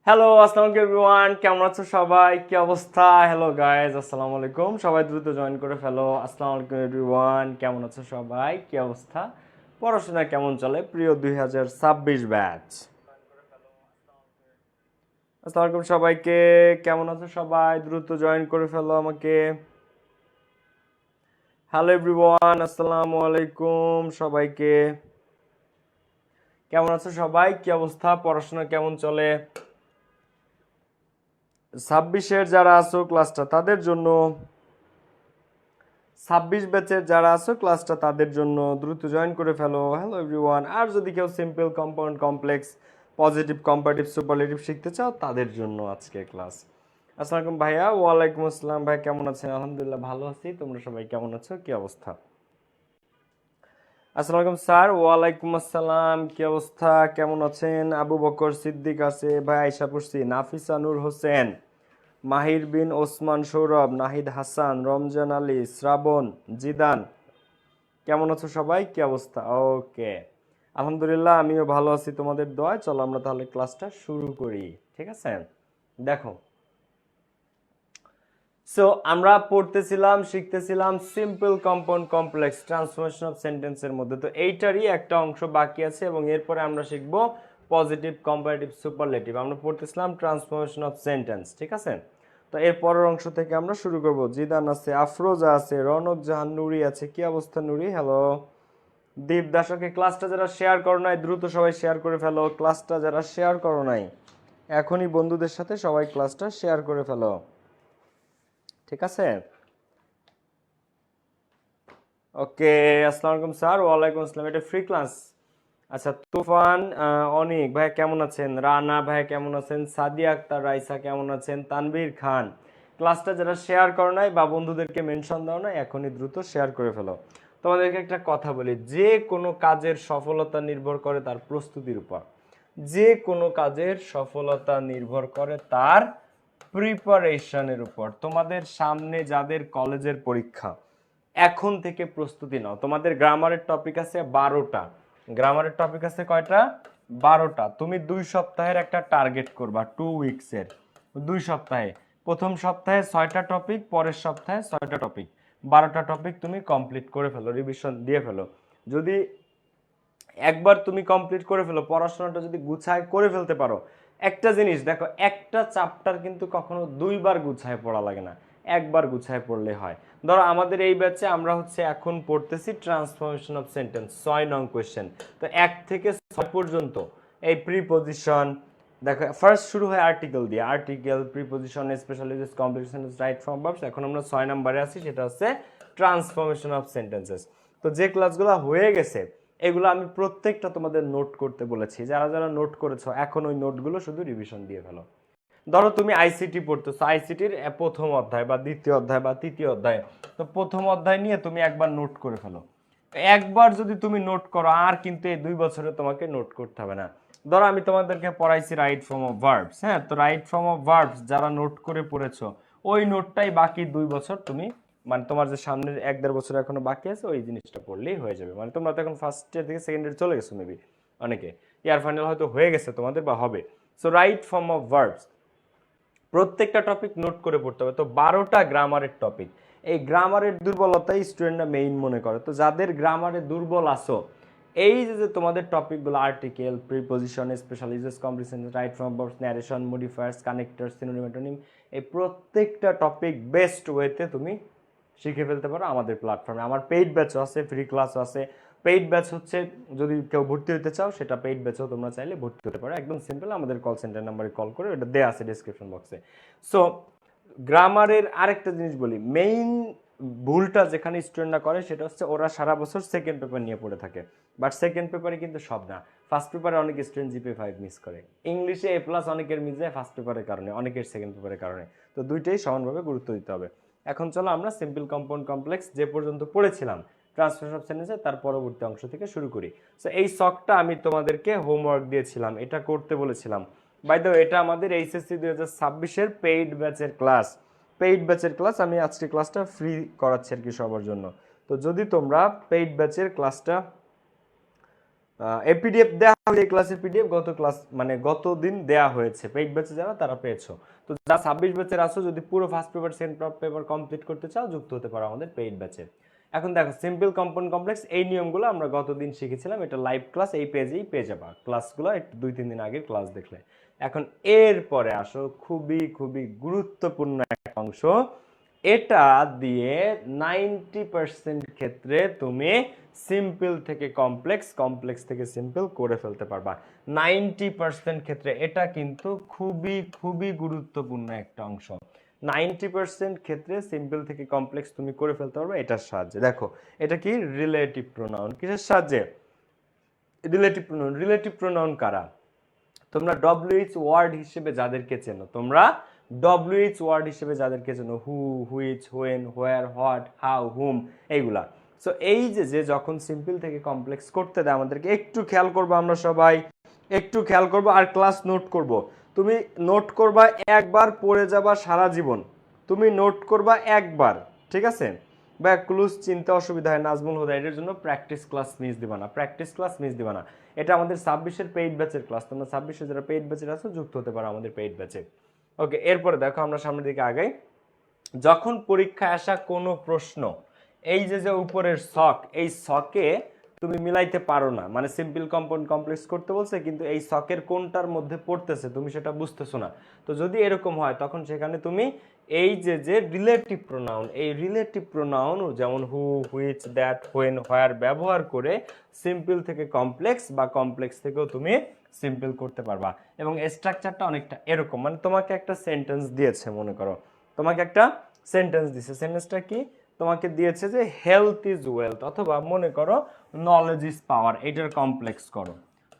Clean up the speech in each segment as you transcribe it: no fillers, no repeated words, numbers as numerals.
Hello, আসসালামু আলাইকুম everyone, কেমন আছো সবাই? কি অবস্থা? হ্যালো গাইজ, আসসালামু আলাইকুম। সবাই দ্রুত জয়েন করে ফেলো। আসসালামু আলাইকুম এভরিওয়ান, কেমন আছো সবাই? কি অবস্থা? পড়াশোনা কেমন চলে প্রিয় 2026 ব্যাচ? আসসালামু আলাইকুম সবাইকে। কেমন আছো সবাই? দ্রুত জয়েন করে ফেলো আমাকে। হ্যালো এভরিওয়ান, আসসালামু আলাইকুম সবাইকে। কেমন আছো সবাই? কি অবস্থা? পড়াশোনা কেমন চলে? 26-এর যারা আছো ক্লাসটা তাদের জন্য, 26 ব্যাচের যারা আছো ক্লাসটা তাদের জন্য দ্রুত জয়েন করে ফেলো। Hello everyone. আর যদি কেউ simple, compound, complex, positive, comparative, superlative শিখতে চাও তাদের জন্য আজকে ক্লাস। আসসালামু আলাইকুম ভাইয়া। ওয়ালাইকুম আসসালাম ভাই, কেমন আছেন? আলহামদুলিল্লাহ ভালো আছি। তোমরা সবাই কেমন আছো? কি অবস্থা? আসসালামু আলাইকুম স্যার। ওয়ালাইকুম আসসালাম। কি অবস্থা? কেমন আছেন? আবু বকর সিদ্দিক আছে ভাই, আয়শা পড়ছি, নাফিসা নূর হোসেন, মাহির বিন ওসমান, সৌরভ, নাহিদ হাসান, রমজান আলী, শ্রাবণ, জিদান, কেমন আছো সবাই? কি অবস্থা? ওকে, আলহামদুলিল্লাহ আমিও ভালো আছি তোমাদের দোয়ায়। চলো আমরা তাহলে ক্লাসটা শুরু করি, ঠিক আছে? দেখো, সো আমরা পড়তেছিলাম, শিখতেছিলাম simple, compound, complex, transformation of সেন্টেন্সের মধ্যে। তো এইটারই একটা অংশ বাকি আছে এবং এরপরে আমরা শিখবো পজিটিভ, কম্পারেটিভ, সুপারলেটিভ। আমরা পড়তেছিলাম ট্রান্সফরমেশন অফ সেন্টেন্স, ঠিক আছে? তো এর পরের অংশ থেকে আমরা শুরু করব। জিদান আছে, আফরোজা আছে, রনক জাহান, নুরি আছে। কি অবস্থা নুরি? হ্যালো। দীপ দাসকে ক্লাসটা যারা শেয়ার করো নাই দ্রুত সবাই শেয়ার করে ফেলো। ক্লাসটা যারা শেয়ার করো নাই এখনই বন্ধুদের সাথে সবাই ক্লাসটা শেয়ার করে ফেলো, ঠিক আছে? ওকে, আসসালামু আলাইকুম স্যার। ওয়ালাইকুম আসসালাম। এটা ফ্রি ক্লাস। আচ্ছা, তুফান, অনিক ভাই কেমন আছেন? রানা ভাই কেমন আছেন? সাদিয়া আক্তার রাইসা কেমন আছেন? তানভীর খান। ক্লাসটা যারা শেয়ার করো নাই বা বন্ধুদেরকে মেনশন দাও না এখনই দ্রুত শেয়ার করে ফেলো। তোমাদেরকে একটা কথা বলি, যে কোনো কাজের সফলতা নির্ভর করে তার প্রস্তুতির উপর। যে কোনো কাজের সফলতা নির্ভর করে তার প্রিপারেশনের উপর। তোমাদের সামনে যাদের কলেজের পরীক্ষা, এখন থেকে প্রস্তুতি নাও। তোমাদের গ্রামারের টপিক আছে 12টা। গ্রামারের টপিক আছে কয়টা? 12টা। তুমি 2 সপ্তাহের একটা টার্গেট করবা, 2 উইকসের। 2 সপ্তাহে, প্রথম সপ্তাহে 6টা টপিক, পরের সপ্তাহে 6টা টপিক, 12টা টপিক তুমি কমপ্লিট করে ফেলো, রিভিশন দিয়ে ফেলো। যদি একবার তুমি কমপ্লিট করে ফেলো, পড়াশোনাটা যদি গুছায় করে ফেলতে পারো, একটা জিনিস দেখো, একটা চ্যাপ্টার কিন্তু কখনো দুইবার গুছায় পড়া লাগে না, একবার গুছায় পড়লে হয়। ধরো আমাদের এই ব্যাচে আমরা হচ্ছে এখন পড়তেছি ট্রান্সফরমেশন অফ সেন্টেন্স, 6 নং কোয়েশ্চেন। তো 1 থেকে 6 পর্যন্ত এই প্রিপজিশন, দেখো ফার্স্ট শুরু হয় আর্টিকেল দিয়ে, article, preposition, special uses, complex sentence, right form verbs. এখন আমরা 6 নম্বরে আছি, সেটা হচ্ছে ট্রান্সফরমেশন অফ সেন্টেন্সেস। তো যে ক্লাসগুলো হয়ে গেছে এগুলো আমি প্রত্যেকটা তোমাদের নোট করতে বলেছি। যারা যারা নোট করেছো এখন ওই নোটগুলো শুধু রিভিশন দিয়ে ফেলো। ধরো তুমি আইসিটি পড়তেছো, আইসিটির প্রথম অধ্যায় বা দ্বিতীয় অধ্যায় বা তৃতীয় অধ্যায়, তো প্রথম অধ্যায় নিয়ে তুমি একবার নোট করে ফেলো। একবার যদি তুমি নোট করো আর কিন্তু এই 2 বছরে তোমাকে নোট করতে হবে না। ধরো আমি তোমাদেরকে পড়াইছি রাইট ফর্ম অফ ভার্বস, হ্যাঁ, তো রাইট ফর্ম অফ ভার্বস যারা নোট করে পড়েছো ওই নোটটাই বাকি 2 বছর তুমি, মানে তোমার যে সামনের 1-1.5 বছর এখনো বাকি আছে ওই জিনিসটা পড়লেই হয়ে যাবে। মানে তোমরা তো এখন ফার্স্ট ইয়ার থেকে সেকেন্ড ইয়ার চলে গেছো মেবি, অনেকে ইয়ার ফাইনাল হয়তো হয়ে গেছে তোমাদের বা হবে। So right form of verbs প্রত্যেকটা টপিক নোট করে পড়তে হবে। তো 12টা গ্রামারের টপিক, এই গ্রামারের দুর্বলতাই স্টুডেন্টরা মেইন মনে করে। তো যাদের গ্রামারে দুর্বল আসো, এই যে তোমাদের টপিকগুলো article, preposition, special uses, completion, right form verbs, narration, modifiers, connectors, synonym, antonym, এই প্রত্যেকটা টপিক বেস্ট ওয়েতে তুমি শিখে ফেলতে পারো আমাদের প্ল্যাটফর্মে। আমার পেইড ব্যাচও আছে, ফ্রি ক্লাসও আছে। পেইড ব্যাচ হচ্ছে যদি কেউ ভর্তি হতে চাও সেটা পেইড ব্যাচও তোমরা চাইলে ভর্তি হতে পারো, একদম সিম্পল, আমাদের কল সেন্টার নাম্বারে কল করে, এটা দেয়া আছে ডিসক্রিপশন বক্সে। সো গ্রামারের আরেকটা জিনিস বলি, মেইন ভুলটা যেখানে স্টুডেন্টরা করে সেটা হচ্ছে ওরা সারা বছর সেকেন্ড পেপার নিয়ে পড়ে থাকে, বাট সেকেন্ড পেপারে কিন্তু সব না। ফার্স্ট পেপারে অনেক স্টুডেন্ট জিপে 5 মিস করে, ইংলিশে এ+ অনেকের মিস যায় ফার্স্ট পেপারের কারণে, অনেকের সেকেন্ড পেপারের কারণে। তো দুইটাই সমানভাবে গুরুত্ব দিতে হবে। এখন চলো আমরা সিম্পল, কম্পাউন্ড, কমপ্লেক্স যে পর্যন্ত পড়েছিলাম ট্রান্সফার অফ সেন্টেন্সে তার পরবর্তী অংশ থেকে শুরু করি। সো এই শখটা আমি তোমাদেরকে হোমওয়ার্ক দিয়েছিলাম, এটা করতে বলেছিলাম। বাই দ্য ওয়ে, এটা আমাদের এইচএসসি 2026-এর পেইড ব্যাচের ক্লাস। পেইড ব্যাচের ক্লাস আমি আজকে ক্লাসটা ফ্রি করাচ্ছি আর কি সবার জন্য। তো যদি তোমরা পেইড ব্যাচের ক্লাসটা এই পিডিএফ দেওয়া হয়েছে, এই ক্লাসের পিডিএফ গত ক্লাস মানে গত দিন দেওয়া হয়েছে, পেইড ব্যাচে যারা তারা পেয়েছো। তো যা 26 ব্যাচের আসো, যদি পুরো first paper second paper complete করতে চাও যুক্ত হতে পারো আমাদের পেইড ব্যাচে। এখন দেখো সিম্পল কম্পাউন্ড কমপ্লেক্স এই নিয়মগুলো আমরা গতদিন শিখেছিলাম, এটা লাইভ ক্লাস এই পেজেই পেয়ে যাবা, ক্লাসগুলো একটু 2-3 দিন আগের ক্লাস দেখলে। এখন এরপরে আসো খুবই খুবই গুরুত্বপূর্ণ একটা অংশ, এটা দিয়ে 90% ক্ষেত্রে তুমি সিম্পল থেকে কমপ্লেক্স, কমপ্লেক্স থেকে সিম্পল করে ফেলতে পারবা। 90% ক্ষেত্রে এটা কিন্তু খুবই খুবই গুরুত্বপূর্ণ একটা অংশ। 90% ক্ষেত্রে সিম্পল থেকে কমপ্লেক্স তুমি করে ফেলতে পারবে এটার সাহায্যে। দেখো এটা কি রিলেটিভ প্রোনাউন, কিসের সাহায্যে? Relative pronoun. রিলেটিভ প্রোনাউন কারা? তোমরা ডব্লিউএইচ ওয়ার্ড হিসেবে যাদেরকে চেনো, তোমরা ডব্লিউএইচ ওয়ার্ড হিসেবে যাদেরকে চেনো, who, which, when, where, what, how, whom, এইগুলা। সো এই যে যখন সিম্পল থেকে কমপ্লেক্স করতে দেয় আমাদেরকে, একটু খেয়াল করবো, আমরা সবাই একটু খেয়াল করবো আর ক্লাস নোট করব। তুমি নোট করবা একবার, পড়ে যাবা সারা জীবন। তুমি নোট করবা একবার, ঠিক আছে? বা ক্লুজ চিনতে অসুবিধা হয়, নাজমুল হুদা, এটার জন্য প্র্যাকটিস ক্লাস মিস দিবা না, প্র্যাকটিস ক্লাস মিস দিবা না। এটা আমাদের 26-এর পেইড ব্যাচের ক্লাস, তোমরা 26-এ যারা পেইড ব্যাচের আছো যুক্ত হতে পারো আমাদের পেইড ব্যাচে। ওকে, এরপরে দেখো আমরা সামনের দিকে আগাই। যখন পরীক্ষায় আসা কোনো প্রশ্ন, এই যে উপরের ছক, এই ছকে তুমি মিলাইতে পারো না, মানে সিম্পল কম্পাউন্ড কমপ্লেক্স করতে বলছে কিন্তু এই ছকের কোনটার মধ্যে পড়তেছে তুমি সেটা বুঝতেছো না, তো যদি এরকম হয় তখন সেখানে তুমি এই যে রিলেটিভ প্রোনাউন, এই রিলেটিভ প্রোনাউন যেমন হু, হুইচ, দ্যাট, হোয়েন, হোয়ার ব্যবহার করে সিম্পল থেকে কমপ্লেক্স বা কমপ্লেক্স থেকেও তুমি সিম্পল করতে পারবা। এবং স্ট্রাকচারটা অনেকটা এরকম, মানে তোমাকে একটা সেন্টেন্স দিয়েছে, মনে করো তোমাকে একটা সেন্টেন্স দিয়েছে, সেন্টেন্সটা কি? তোমাকে দিয়েছে যে হেলথ ইজ ওয়েলথ, অথবা মনে করো নলেজ ইজ পাওয়ার, এটার কমপ্লেক্স করো।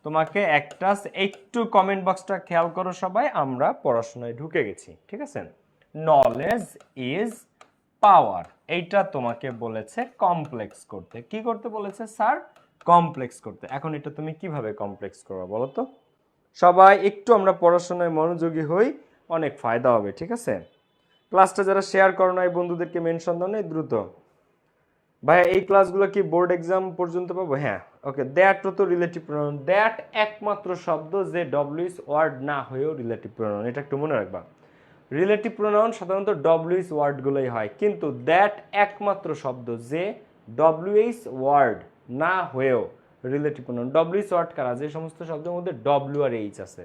তোমাকে একটা, একটু কমেন্ট বক্সটা খেয়াল করো সবাই, আমরা পড়াশোনায় ঢুকে গেছি, ঠিক আছে? নলেজ ইজ পাওয়ার, এইটা তোমাকে বলেছে কমপ্লেক্স করতে। কি করতে বলেছে স্যার? কমপ্লেক্স করতে। এখন এটা তুমি কিভাবে কমপ্লেক্স করবে বলো তো? সবাই একটু আমরা পড়াশোনায় মনোযোগী হই, অনেক ফায়দা হবে, ঠিক আছে? ক্লাসটা যারা শেয়ার করো না, এই বন্ধুদেরকে মেনশন দাও না দ্রুত। ভাইয়া এই ক্লাসগুলো কি বোর্ড এক্সাম পর্যন্ত পাবো? হ্যাঁ, ওকে। দ্যাট তো রিলেটিভ প্রোনাউন, দ্যাট একমাত্র শব্দ যে ডব্লিউএস ওয়ার্ড না হয়েও রিলেটিভ প্রোনাউন, এটা একটু মনে রাখবা। রিলেটিভ প্রোনাউন সাধারণত ডব্লিউএস ওয়ার্ডগুলোই হয়, কিন্তু দ্যাট একমাত্র শব্দ যে ডব্লিউএস ওয়ার্ড না হয়েও রিলেটিভ প্রোনাউন। ডব্লিউএস ওয়ার্ড কারা? যে সমস্ত শব্দের মধ্যে ডব্লিউ আর এইচ আছে,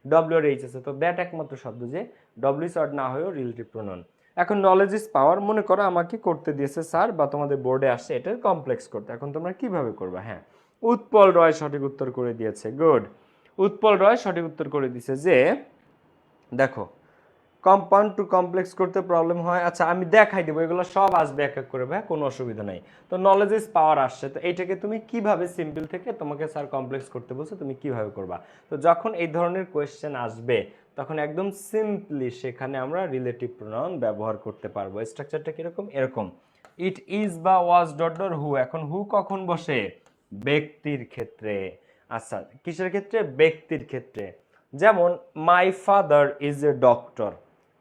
ডব্লিউ আর এইচ আছে, তো দ্যাট একমাত্র শব্দ যে ডব্লিউএস ওয়ার্ড না হয়েও রিলেটিভ প্রোনাউন। এখন নলেজ ইজ পাওয়ার, মনে করো আমাকে করতে দিয়েছে স্যার, বা তোমাদের বোর্ডে আসছে এটার কমপ্লেক্স করতে, এখন তোমরা কিভাবে করবা? হ্যাঁ, উৎপল রয় সঠিক উত্তর করে দিয়েছে, গুড। উৎপল রয় সঠিক উত্তর করে দিয়েছে যে দেখো কম্পাউন্ড টু কমপ্লেক্স করতে প্রবলেম হয়। আচ্ছা আমি দেখাই দেবো, এগুলো সব আসবে এক এক করে, ভাই কোনো অসুবিধা নাই। তো নলেজ ইজ পাওয়ার আসছে, তো এইটাকে তুমি কিভাবে সিম্পল থেকে তোমাকে স্যার কমপ্লেক্স করতে বলছে, তুমি কিভাবে করবা? তো যখন এই ধরনের কোয়েশ্চেন আসবে তখন একদম সিম্পলি সেখানে আমরা রিলেটিভ প্রোনাউন ব্যবহার করতে পারবো। স্ট্রাকচারটা কিরকম? এরকম, ইট ইজ বা ওয়াজ ডট ডট হু। এখন হু কখন বসে? ব্যক্তির ক্ষেত্রে। আচ্ছা কিসের ক্ষেত্রে? ব্যক্তির ক্ষেত্রে। যেমন my father is a doctor,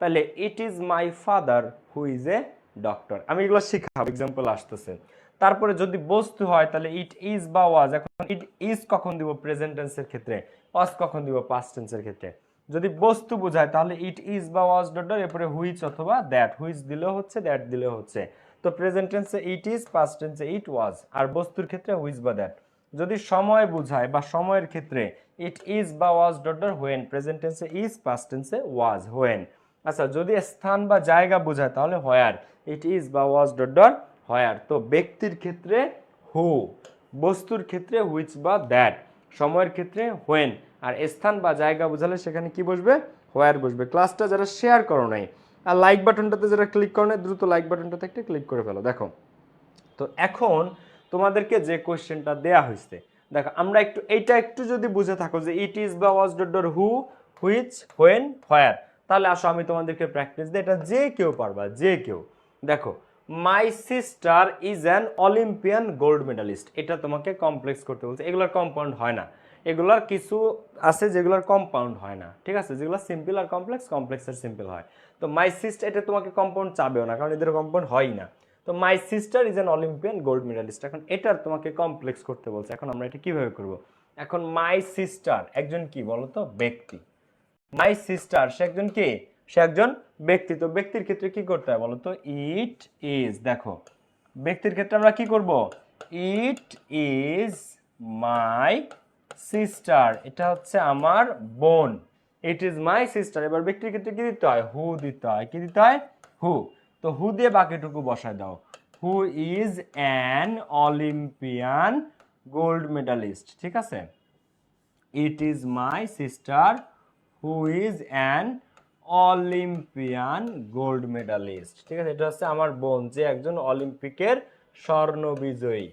তাহলে it is my father who is a doctor. আমি এগুলো শিখাবো, এক্সাম্পল আসতেছে। তারপরে যদি বস্তু হয় তাহলে ইট ইজ বা ওয়াজ। এখন ইট ইজ কখন দিব? প্রেজেন্ট টেন্সের ক্ষেত্রে। ওয়াজ কখন দিব? পাস্ট টেন্সের ক্ষেত্রে। যদি বস্তু বোঝায় তাহলে ইট ইজ বা ওয়াজ ডট ডট, এরপরে হুইচ অথবা দ্যাট, হুইচ দিলেও হচ্ছে, দ্যাট দিলেও হচ্ছে। তো প্রেজেন্ট টেন্সে ইট ইজ, পাস্ট টেন্সে ইট ওয়াজ, আর বস্তুর ক্ষেত্রে হুইচ বা দ্যাট। যদি সময় বোঝায় বা সময়ের ক্ষেত্রে ইট ইজ বা was dot dot when, present টেন্সে ইজ, পাস্ট টেন্সে ওয়াজ, হোয়েন। আচ্ছা যদি স্থান বা জায়গা বোঝায় তাহলে হোয়ার, ইট ইজ বা ওয়াজ ডট ডট হোয়ার। তো ব্যক্তির ক্ষেত্রে হু, বস্তুর ক্ষেত্রে হুইচ বা দ্যাট, সময়ের ক্ষেত্রে হোয়েন, আর স্থান বা জায়গা বোঝালে সেখানে কি বসবে? হোয়ার বসবে। ক্লাসটা যারা শেয়ার করো নাই আর লাইক বাটনটাতে যারা ক্লিক করো নাই, দ্রুত লাইক বাটনটাতে একটা ক্লিক করে ফেলো। দেখো তো এখন তোমাদেরকে যে কোয়েশ্চেনটা দেয়া হয়েছে, দেখো আমরা একটু এইটা একটু যদি বুঝে থাকো যে ইট ইজ বা was dot dot who, which, when, where, তাহলে আসো আমি তোমাদেরকে প্র্যাকটিস দিই, এটা যে কেউ পারবা, যে কেউ। দেখো my sister is an Olympian gold medallist, এটা তোমাকে কমপ্লেক্স করতে বলছে। এগুলোর কম্পাউন্ড হয় না, এগুলার কিছু আছে যেগুলোর কম্পাউন্ড হয় না, ঠিক আছে? যেগুলো সিম্পল আর কমপ্লেক্স, কমপ্লেক্স আর সিম্পল হয়। তো মাই সিস্টার এটা তোমাকে কম্পাউন্ড চাবেও না, কারণ এদের কম্পাউন্ড হয় না। তো মাই sister is an Olympian gold medallist. এখন এটার তোমাকে কমপ্লেক্স করতে বলছে, এখন আমরা এটা কিভাবে করব? এখন মাই সিস্টার একজন কি বলো তো? ব্যক্তি। মাই সিস্টার সে একজন কি? সে একজন ব্যক্তি। তো ব্যক্তির ক্ষেত্রে কি করতে হয় বলো তো? It is. দেখো ব্যক্তির ক্ষেত্রে আমরা কি করব? ইট ইজ মাই সিস্টার, এটা হচ্ছে আমার বোন। ইট ইজ মাই সিস্টার। এবার ব্যক্তির ক্ষেত্রে কি দিতে হয়? হু দিতে হয়। কি দিতে হয়? হু। তো হু দিয়ে বাকিটুকু বসায় দাও। হু is an Olympian gold medallist. ঠিক আছে, it is my sister who is an Olympian gold medallist. ঠিক আছে, এটা হচ্ছে আমার বোন যে একজন অলিম্পিকের স্বর্ণ বিজয়ী।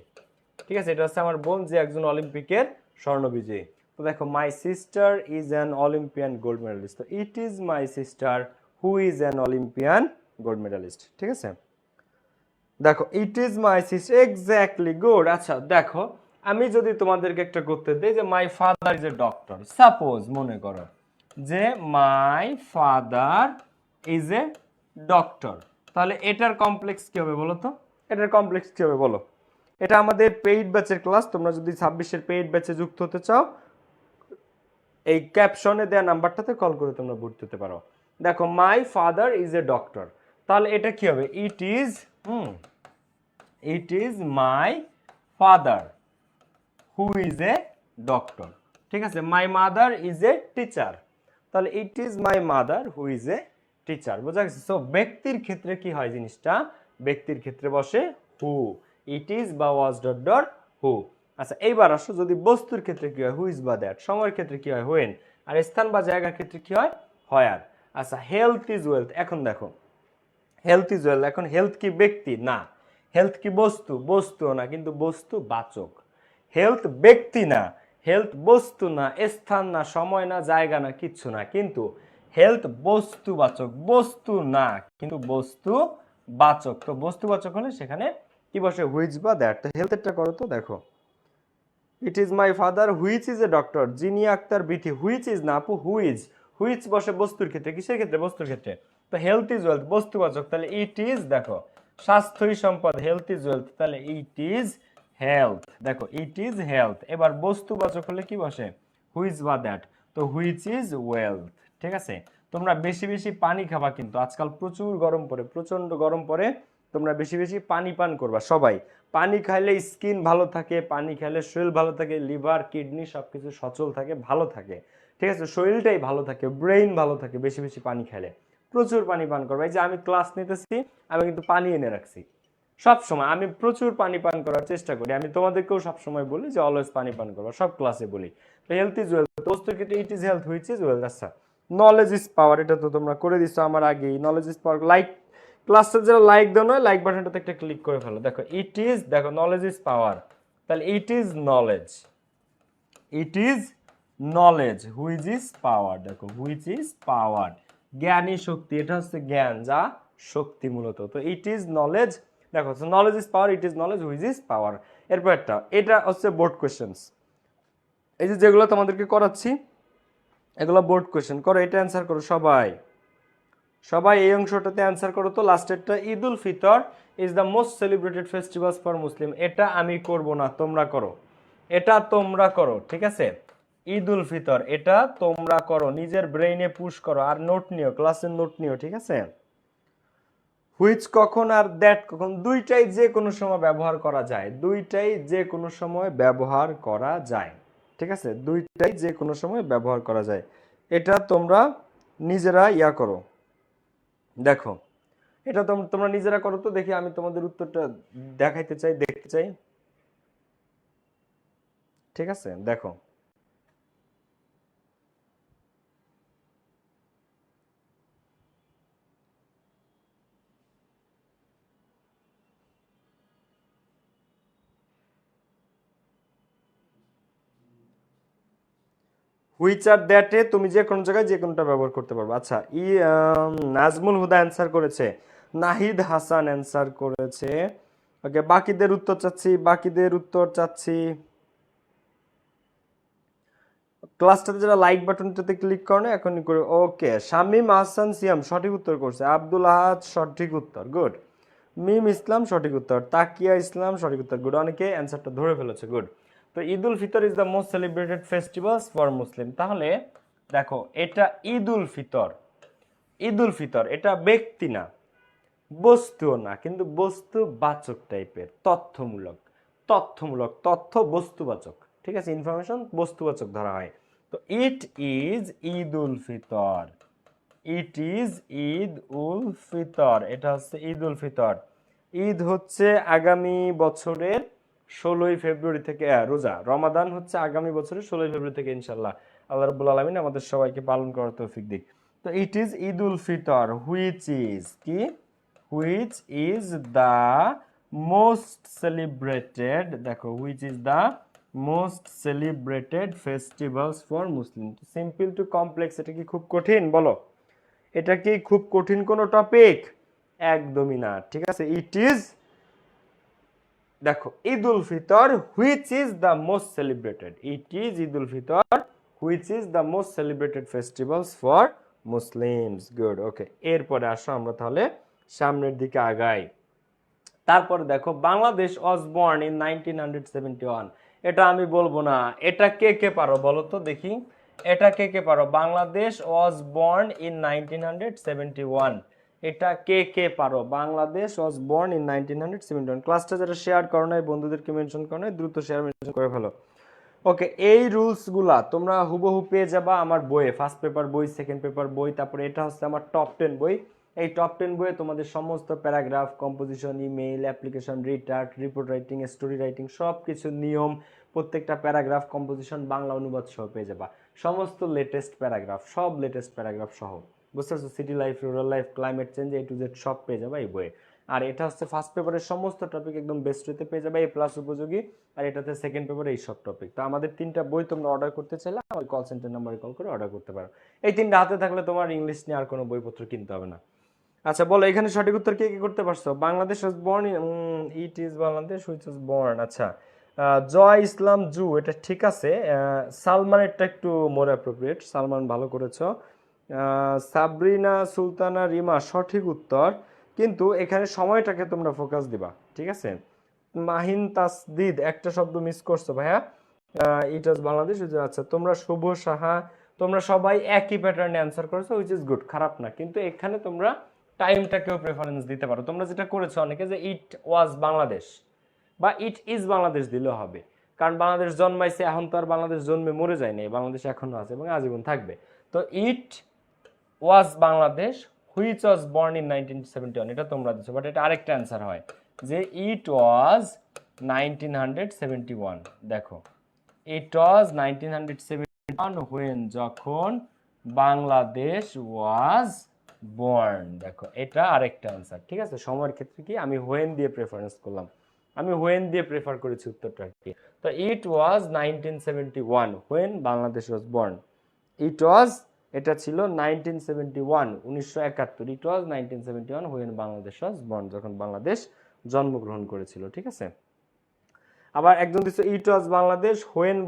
ঠিক আছে, এটা হচ্ছে আমার বোন যে একজন অলিম্পিকের স্বর্ণ বিজয়ী। তো দেখো my sister is an Olympian gold medallist. তো it is my sister who is an Olympian gold medallist. ঠিক আছে, দেখো it is my sister, exactly, good. আচ্ছা দেখো আমি যদি তোমাদেরকে একটা করতে দিই যে my father is a doctor, suppose মনে করো যে my father is a doctor, তাহলে এটার কমপ্লেক্স কি হবে বলো তো? এটার কমপ্লেক্স কি হবে বলো? এটা আমাদের পেইড ব্যাচের ক্লাস, তোমরা যদি 26-এর পেইড ব্যাচে যুক্ত হতে চাও এই ক্যাপশনে দেওয়া নাম্বারটাতে কল করে তোমরা ভর্তি হতে পারো। দেখো my father is a doctor, তাহলে এটা কি হবে? It is my father who is a doctor. ঠিক আছে, my mother is a teacher, তাহলে it is my mother who is a teacher. বোঝা গেছে? সো ব্যক্তির ক্ষেত্রে কি হয় জিনিসটা? ব্যক্তির ক্ষেত্রে বসে হু, ইট ইজ বা ওয়াজ ডট ডট হু। আচ্ছা এইবার আসো যদি বস্তুর ক্ষেত্রে কি হয়? হু ইজ বা দ্যাট। সময়ের ক্ষেত্রে কি হয়? হোয়েন। আর স্থান বা জায়গার ক্ষেত্রে কি হয়? হোয়ার। আচ্ছা হেলথ ইজ ওয়েলথ, এখন দেখো হেলথ ইজ ওয়েলথ, এখন হেলথ কি ব্যক্তি? না। হেলথ কি বস্তু? বস্তুও না, কিন্তু বস্তু বাচক। হেলথ ব্যক্তি না, হেলথ বস্তু না, স্থান না, সময় না, জায়গা না, কিচ্ছু না, কিন্তু হেলথ বস্তুবাচক। বস্তু না কিন্তু বস্তু বাচক। তো বস্তুবাচক হলে সেখানে কি বসে? হুইচ বা দ্যাট। তো হেলথেরটা করো তো, দেখো it is my father which is a doctor, Jinia Akter Bithi. Which is না আপু, হুইচ। হুইচ বসে বস্তুর ক্ষেত্রে, কিসের ক্ষেত্রে? বস্তুর ক্ষেত্রে। তো হেলথ ইজ ওয়েলথ বস্তুবাচক, তাহলে ইট ইজ, দেখো স্বাস্থ্যই সম্পদ, হেলথ ইজ ওয়েলথ, তাহলে ইট ইজ হেলথ। দেখো ইট ইজ হেলথ। এবার বস্তুবাচক হলে কি বসে? হুইচ বা দ্যাট। তো হুইচ ইজ ওয়েলথ। ঠিক আছে, তোমরা বেশি বেশি পানি খাবা, কিন্তু আজকাল প্রচুর গরম পড়ে, প্রচন্ড গরম পড়ে, তোমরা বেশি বেশি পানি পান করবা সবাই। পানি খাইলে স্কিন ভালো থাকে, পানি খাইলে শরীর ভালো থাকে, লিভার কিডনি সবকিছু সচল থাকে, ভালো থাকে। ঠিক আছে, শরীরটাই ভালো থাকে, ব্রেইন ভালো থাকে বেশি বেশি পানি খাইলে। প্রচুর পানি পান করবা। এই যে আমি ক্লাস নিতেছি, আমি কিন্তু পানি এনে রাখছি সব সময়, আমি প্রচুর পানি পান করার চেষ্টা করি। আমি তোমাদেরকেও সব সময় বলি যে অলওয়েজ পানি পান করবা, সব ক্লাসে বলি। তো হেলথ ইজ ওয়েলথ, বস্তুর ক্ষেত্রে it is health which is wealth. আচ্ছা নলেজ ইজ পাওয়ার, এটা তো তোমরা করে দিছো আমার আগেই। নলেজ ইজ পাওয়ার, লাইক ক্লাসটা যারা লাইক দাও না, লাইক বাটনটাতে একটা ক্লিক করে ফেলো। দেখো ইট ইজ, দেখো নলেজ ইজ পাওয়ার, তাহলে it is knowledge. It is knowledge which is power. দেখো হুইচ ইজ পাওয়ার, জ্ঞানী শক্তি, এটা হচ্ছে জ্ঞান যা শক্তি মূলত। তো ইট ইজ নলেজ, দেখো knowledge is power, it is knowledge which is power. এরপর একটা, এটা হচ্ছে বোর্ড কোয়েশ্চেন্স। এই যে যেগুলো তোমাদেরকে করাচ্ছি এগুলো বোর্ড কোয়েশ্চেন, করো এটা অ্যান্সার করো সবাই। সবাই এই অংশটাতে অ্যান্সার করো তো। লাস্টেরটা, Eid ul Fitr is the most celebrated festivals for Muslim. এটা আমি করব না, তোমরা করো, এটা তোমরা করো। ঠিক আছে, ঈদ উল ফিতর এটা তোমরা করো, নিজের ব্রেইনে পুশ করো, আর নোট নিও, ক্লাসের নোট নিও। ঠিক আছে, হুইচ কখন আর দ্যাট কখন, দুইটাই যে কোনো সময় ব্যবহার করা যায়, দুইটাই যে কোনো সময় ব্যবহার করা যায়। ঠিক আছে, দুইটাই যে কোনো সময় ব্যবহার করা যায়, এটা তোমরা নিজেরা ইয়া করো। দেখো এটা তোমরা নিজেরা করো তো, দেখি আমি তোমাদের উত্তরটা দেখাইতে চাই, দেখতে চাই। ঠিক আছে, দেখো হুইচ আর দ্যাটে তুমি যে কোনো জায়গায় যে কোনোটা ব্যবহার করতে পারবে। আচ্ছা নাজমুল হুদা অ্যান্সার করেছে, নাহিদ হাসান অ্যান্সার করেছে। ওকে, বাকিদের উত্তর চাচ্ছি, বাকিদের উত্তর চাচ্ছি। ক্লাসটাতে যারা লাইক বাটনটাতে ক্লিক করো না এখনই করে। ওকে, শামীম আহসান সিয়াম সঠিক উত্তর করছে, আব্দুল আহাদ সঠিক উত্তর, গুড। মিম ইসলাম সঠিক উত্তর, তাকিয়া ইসলাম সঠিক উত্তর। গুড, অনেকে অ্যান্সারটা ধরে ফেলেছে। গুড। তো Eid ul Fitr is the most celebrated festivals for Muslim. তাহলে দেখো এটা ঈদ উল ফিতর, ঈদ উল ফিতর এটা ব্যক্তি না, বস্তুও না, কিন্তু বস্তু বাচক টাইপের, তথ্যমূলক, তথ্যমূলক, তথ্য বস্তুবাচক, ঠিক আছে, ইনফরমেশন বস্তুবাচক ধরা হয়। তো it is Eid ul Fitr, it is Eid ul Fitr, এটা হচ্ছে ঈদ উল ফিতর। ঈদ হচ্ছে আগামী বছরের 16ই ফেব্রুয়ারি থেকে, রোজা রমাদান হচ্ছে আগামী বছরের 16ই ফেব্রুয়ারি থেকে ইনশাল্লাহ আল্লাহ রাব্বুল আলামিন আমাদের সবাইকে পালন করার তৌফিক দিক। তো it is Eid ul Fitr which is কি, which is the most celebrated, দেখো which is the most celebrated festivals for Muslim. Simple to complex, এটা কি খুব কঠিন বলো? এটা কি খুব কঠিন কোনো টপিক? একদমই না, ঠিক আছে। ইট ইজ, দেখো Eid ul Fitr which is the most celebrated, it is Eid ul Fitr which is the most celebrated festivals for Muslims. Good, okay. এরপরে আসো আমরা তাহলে সামনের দিকে আগাই। তারপরে দেখো বাংলাদেশ ওয়াজ বর্ন ইন 1971, এটা আমি বলবো না, এটা কে কে পারো বলো তো দেখি, এটা কে কে পারো? বাংলাদেশ ওয়াজ বর্ন ইন 1971, এটা কে কে পারো? বাংলাদেশ ওয়াজ বর্ন ইন 1971। ক্লাসটা যারা শেয়ার করো নাই, বন্ধুদেরকে মেনশন করো নাই, দ্রুত শেয়ার মেনশন করে ফেলো। ওকে, এই রুলস গুলা তোমরা হুবহু পেয়ে যাবা আমার বইয়ে, ফার্স্ট পেপার বই, সেকেন্ড পেপার বই, তারপরে এটা হচ্ছে আমার টপ 10 বই। এই টপ 10 বইয়ে তোমাদের সমস্ত প্যারাগ্রাফ, কম্পোজিশন, ইমেইল, অ্যাপ্লিকেশন, রিটার্ট, রিপোর্ট রাইটিং, স্টোরি রাইটিং, সব কিছু নিয়ম, প্রত্যেকটা প্যারাগ্রাফ, কম্পোজিশন, বাংলা অনুবাদ সহ পেয়ে যাবা। সমস্ত লেটেস্ট প্যারাগ্রাফ, সব লেটেস্ট প্যারাগ্রাফ সহ, বুঝতে পারছো? City life, rural life, climate change, A to Z সব পেয়ে যাবা এই বইয়ে। আর এটা হচ্ছে ফার্স্ট পেপারের সমস্ত টপিক একদম বেস্ট ওয়েতে পেয়ে যাবে, A+ উপযোগী। আর এটাতে সেকেন্ড পেপারে এই সব টপিক। তো আমাদের 3টা বই তোমরা অর্ডার করতে চাইলে আমার কল সেন্টার নাম্বারে কল করে অর্ডার করতে পারো। এই 3টা হাতে থাকলে তোমার ইংলিশ নিয়ে আর কোনো বইপত্র কিনতে হবে না। আচ্ছা বলো, এখানে সঠিক উত্তর কে কি করতে পারছো? Bangladesh was born, it is Bangladesh which was born. আচ্ছা, জয় ইসলাম জু, এটা ঠিক আছে। সালমানেরটা একটু মোর অ্যাপ্রোপ্রিয়েট, সালমান ভালো করেছো। সাবরিনা সুলতানা রিমা সঠিক উত্তর, কিন্তু এখানে সময়টাকে তোমরা ফোকাস দিবা, ঠিক আছে। মাহিন তাসদিদ একটা শব্দ মিস করছো ভাইয়া। ইট ওয়াজ বাংলাদেশ। আচ্ছা, তোমরা শুভ সাহা, তোমরা সবাই একই প্যাটার্নে অ্যান্সার করেছো, হুইচ ইজ গুড, খারাপ না। কিন্তু এখানে তোমরা টাইমটাকেও প্রেফারেন্স দিতে পারো। তোমরা যেটা করেছো অনেকে, যে ইট ওয়াজ বাংলাদেশ বা ইট ইজ বাংলাদেশ দিলেও হবে, কারণ বাংলাদেশ জন্মাইছে, এখন তো আর বাংলাদেশ জন্মে মরে যায়নি, বাংলাদেশ এখনো আছে এবং আজীবন থাকবে। তো it was Bangladesh which was born in 1971, এটা তোমরা দিচ্ছ, বাট এটা আরেকটা অ্যান্সার হয় যে ইট ওয়াজ 1971। দেখো ইট ওয়াজ 1971 হোয়েন, যখন বাংলাদেশ ওয়াজ বর্ন। দেখো এটা আরেকটা অ্যান্সার, ঠিক আছে। সময়ের ক্ষেত্রে কি আমি হোয়েন দিয়ে প্রেফারেন্স করলাম, আমি হোয়েন দিয়ে প্রেফার করেছি উত্তরটাকে। তো it was 1971 when Bangladesh was born. ইট ওয়াজ, এটা ছিল 1971, 1971। ইট ওয়াজ 1971 হোয়েন বাংলাদেশ ওয়াজ বর্ন, যখন বাংলাদেশ জন্মগ্রহণ করেছিল, ঠিক আছে। আবার একজন দিচ্ছে ইট was Bangladesh when